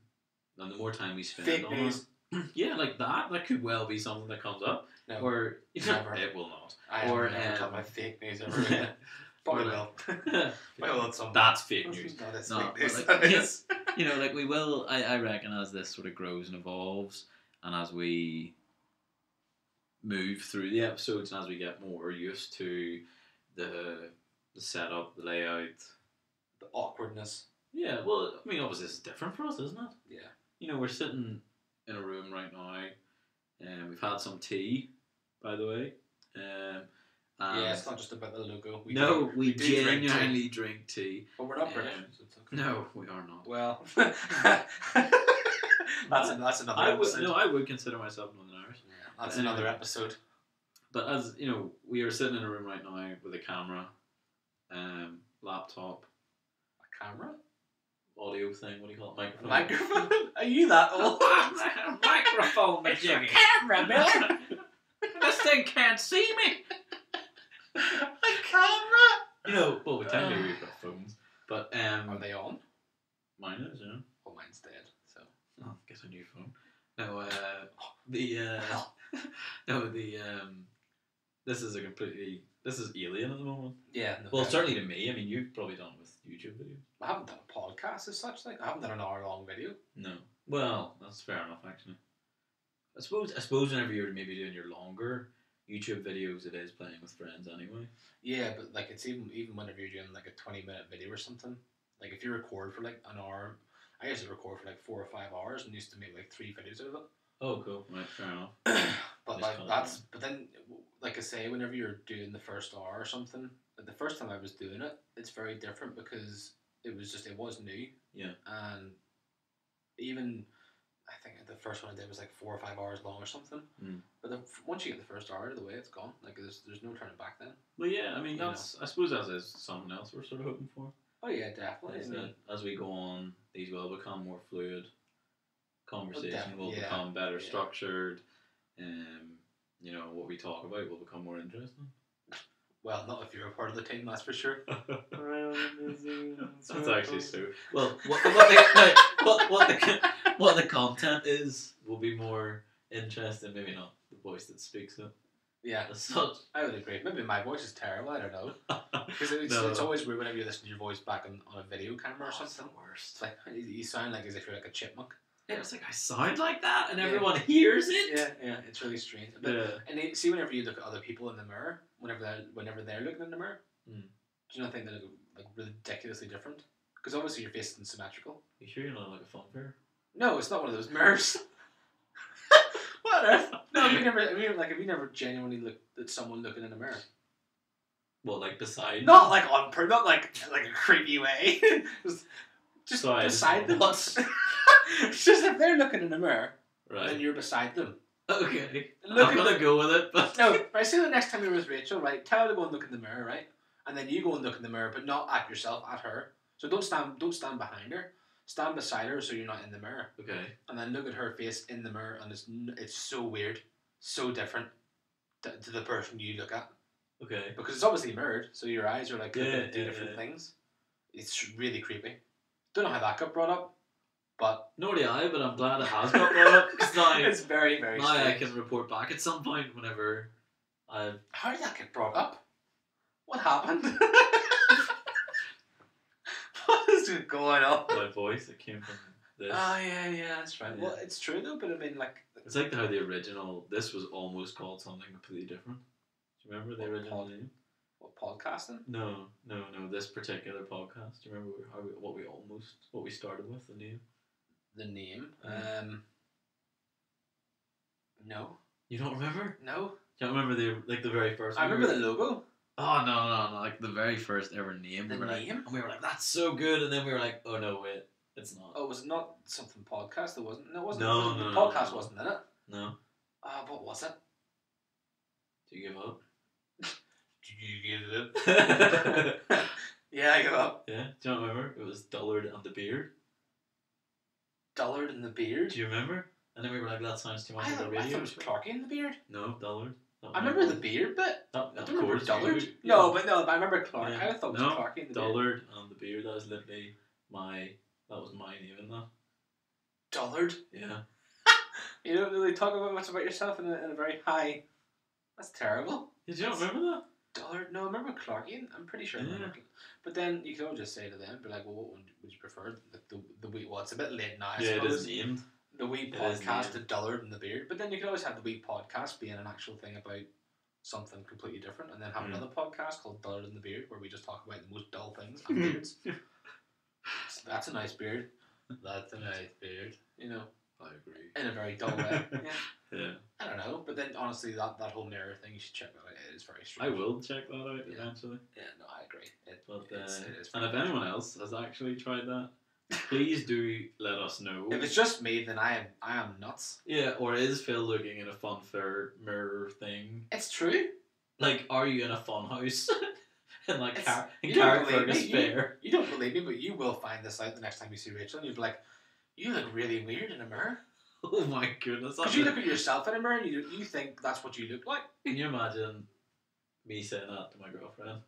the more time we spend fake on news. it, yeah, like that could well be something that comes up. No, or never. It will not. I or never talk about fake news ever again. Probably will. Well, that's fake news. That is no, fake news. Like, yes, like we will. I reckon as this sort of grows and evolves, and as we move through the episodes, and as we get more used to the setup, the layout, the awkwardness. Yeah, well, I mean, obviously this is different for us, isn't it? Yeah. We're sitting in a room right now, and we've had some tea, by the way. Yeah, it's not just about the logo. We genuinely drink tea. But we're not British. So it's okay. No, we are not. Well, that's another episode. I would consider myself Northern Irish. Yeah, that's another episode. But as we are sitting in a room right now with a camera, laptop. A camera? audio thing. What do you call it? Microphone. Microphone? Are you that old? Microphone, It's your Jimmy. camera, Miller. This thing can't see me. A camera? You know, well, we technically we've got phones, but Are they on? mine is, you know. Oh, mine's dead. So. Oh, get a new phone. No, the no, the this is alien at the moment. Yeah. No, Well, certainly to me. I mean, you've probably done it with YouTube videos. I haven't done a podcast as such. Like, I haven't done an hour-long video. No. Well, that's fair enough, actually. I suppose whenever you're maybe doing your longer YouTube videos, it is playing with friends anyway. Yeah, but like it's even whenever you're doing like a 20-minute video or something. Like if you record for like an hour, I used to record for like 4 or 5 hours and used to make like 3 videos out of it. Oh, cool. Right, fair enough. But like but then like I say, whenever you're doing the first hour or something, like the first time I was doing it, it's very different because it was new. Yeah. And even I think the first one I did was like 4 or 5 hours long or something. Mm. But once you get the first hour out of the way, it's gone. Like there's no turning back then. Well, yeah. I mean, I suppose that is something else we're sort of hoping for. Oh yeah, definitely. Is that as we go on, these will become more fluid. Conversation will become better structured. You know, what we talk about will become more interesting. Well, not if you're a part of the team, that's for sure. That's actually so. Well, what the content is will be more interesting. Maybe not the voice that speaks it. Yeah, as such. I would agree. Maybe my voice is terrible. I don't know. Because it's always weird whenever you listen to your voice back on a video camera or something. It's the worst. It's like you sound like as if you're like a chipmunk. Yeah, it's like I sound like that, and everyone hears it. Yeah, it's really strange. But, and see, whenever you look at other people in the mirror, whenever they're looking in the mirror, do you not think they look like ridiculously different? Because obviously your face isn't symmetrical. You sure you're not like a fun fair? No, it's not one of those mirrors. What on earth? No, have you never genuinely looked at someone looking in a mirror? Well, like beside. Not like not like a creepy way. just beside them. It's just if they're looking in the mirror, right, then you're beside them. Okay. I'm gonna go with it, but no. Right. See, the next time you're with Rachel, right? Tell her to go and look in the mirror, right? And then you go and look in the mirror, but not at yourself, at her. So don't stand behind her. Stand beside her, so you're not in the mirror. Okay. And then look at her face in the mirror, and it's so weird, so different to the person you look at. Okay. Because it's obviously mirrored, so your eyes are like looking at two different things. It's really creepy. Don't know how that got brought up, but nor do I. But I'm glad it has got brought up because now it's very, very. Now strange. I can report back at some point whenever I. How did that get brought up? What happened? What is going on? My voice. It came from this. Oh yeah, that's right. Yeah. Well, it's true though, but I mean, like. It's like how the original. This was almost called something completely different. Do you remember the original name? What, podcasting? No. This particular podcast. Do you remember what we started with, the name? The name? No. You don't remember? No. You don't remember the very first? I remember the logo. Oh no! Like the very first ever name. The name? And we were like, "That's so good," and then we were like, "Oh no, wait, it's not." Oh, was it not something podcast? It wasn't. No, it wasn't. No, the podcast wasn't in it. No. What was it? Do you give up? Do you give up? Yeah, I give up. Yeah, do you not remember? It was Dullard and the Beard. Dullard and the Beard? Do you remember? And then we were like, that sounds too much like a radio. I thought it was Clarky and the Beard. No, Dullard. I remember the Beard bit. I don't remember Dullard. Yeah. No, I remember Clark. Yeah. I thought it was Clarky and the Beard. Dullard and the Beard. That was literally that was my name in that. Dullard? Yeah. You don't really talk about much about yourself in a very high... That's terrible. Did you not remember that? Dullard? No, I remember Clarky. I'm pretty sure I remember. But then you could all just say to them, be like, well, what would you prefer? The wee... Well, it's a bit late now, I suppose. It is named. The wee podcast, the Dullard and the Beard. But then you could always have the wee podcast being an actual thing about something completely different, and then have another podcast called Dullard and the Beard, where we just talk about the most dull things and beards. So that's a nice beard. That's a nice beard. You know. I agree. In a very dull way. Yeah. I don't know, but then honestly, that whole mirror thing, you should check that out. It is very strange. I will check that out eventually. Yeah, no, I agree. It is. And if anyone else has actually tried that, please do let us know. If it's just me, then I am nuts. Yeah, or is Phil looking in a fun fair mirror thing? It's true. Like, are you in a fun house? in like You in don't Carrick believe Fergus me. Fair. You don't believe me, but you will find this out the next time you see Rachel, and you'll be like, "You look really weird in a mirror." Oh my goodness! Because you look at yourself in a mirror, and you think that's what you look like. Can you imagine me saying that to my girlfriend?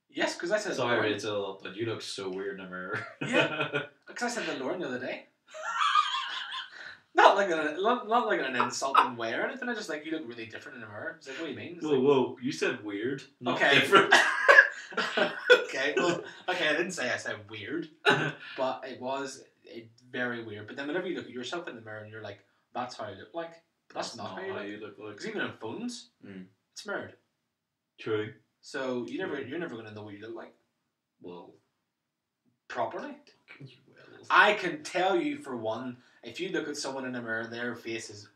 Yes, because I said. Sorry, Rachel, but you look so weird in a mirror. Yeah, because I said to Lauren the other day. Not like in an insulting way or anything. I just like, you look really different in a mirror. It's like, what do you mean? It's Whoa! You said weird, not okay. different. Okay, I didn't say I said weird, but it was very weird. But then whenever you look at yourself in the mirror and you're like, that's how I look like. But that's not how you look like. Because even on phones, it's mirrored. True. So you're never going to know what you look like. Well, properly. You will. I can tell you for one, if you look at someone in a mirror, their face is,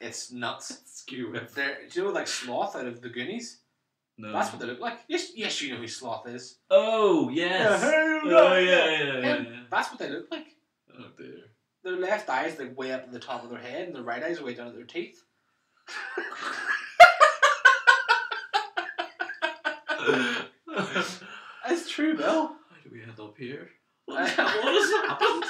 it's nuts. Skew it. Do you know like Sloth out of the Goonies? No. That's what they look like. Yes, you know who Sloth is. Oh, yes. Yeah. That's what they look like. Oh, dear. Their left eye is like way up at the top of their head, and their right eye is way down at their teeth. It's true, Bill. How do we end up here? What has happened?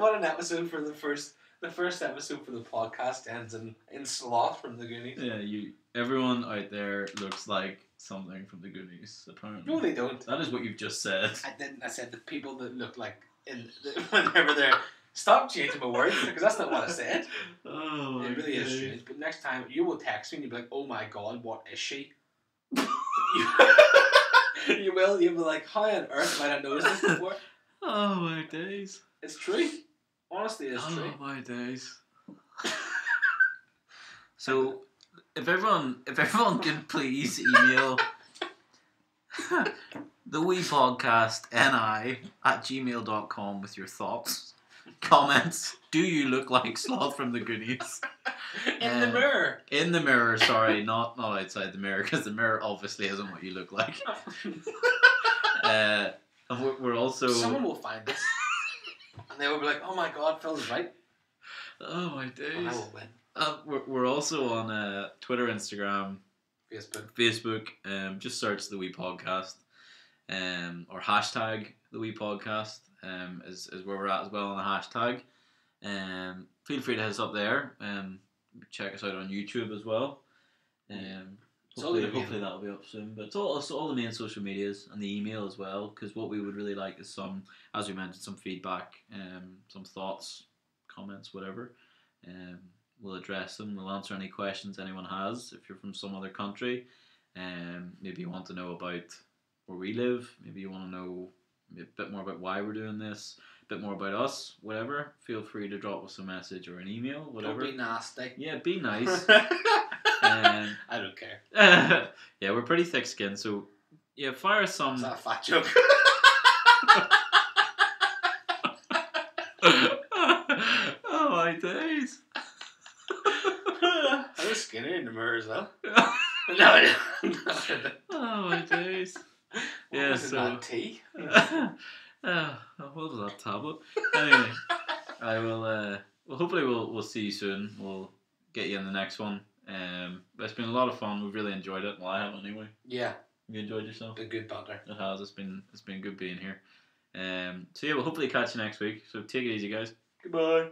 What an episode for the first episode for the podcast ends in Sloth from the Goonies. Yeah, everyone out there looks like something from the Goonies, apparently. No, they don't. That is what you've just said. I didn't. I said the people that look like whenever they're. Stop changing my words because that's not what I said. Oh, it really is strange. But next time you will text me and you'll be like, "Oh my god, what is she?" You'll be like, "How on earth might I notice this before?" Oh my days! It's true. Honestly, it's true. Oh my days! So, if everyone could please email the wee podcast ni@gmail.com with your thoughts, comments. Do you look like Sloth from the Goonies? In the mirror. In the mirror, sorry, not outside the mirror, because the mirror obviously isn't what you look like. And we're also. Someone will find this, and they will be like, "Oh my god, Phil's right." Oh my days! And I will win. We're also on Twitter, Instagram, Facebook. Just search the wee podcast, or hashtag the wee podcast. Is where we're at as well on the hashtag. Feel free to hit us up there. Check us out on YouTube as well. Hopefully that'll be up soon. But it's all the main social medias and the email as well. Because what we would really like is some, as we mentioned, some feedback, some thoughts, comments, whatever. We'll address them. We'll answer any questions anyone has. If you're from some other country, maybe you want to know about where we live. Maybe you want to know a bit more about why we're doing this. A bit more about us. Whatever. Feel free to drop us a message or an email. Whatever. Don't be nasty. Yeah, be nice. I don't care. Yeah, we're pretty thick-skinned, so yeah, fire some. Is that a fat joke? Oh my days! I was skinny in the mirror as well. No. Oh my days! What was in that tea? What was that tablet? Anyway, I will. Well, hopefully we'll see you soon. We'll get you in the next one. But it's been a lot of fun. We've really enjoyed it. Well, I have anyway. Yeah. You enjoyed yourself? Been good banter. It has. It's been good being here. So yeah, we'll hopefully catch you next week. So take it easy, guys. Goodbye.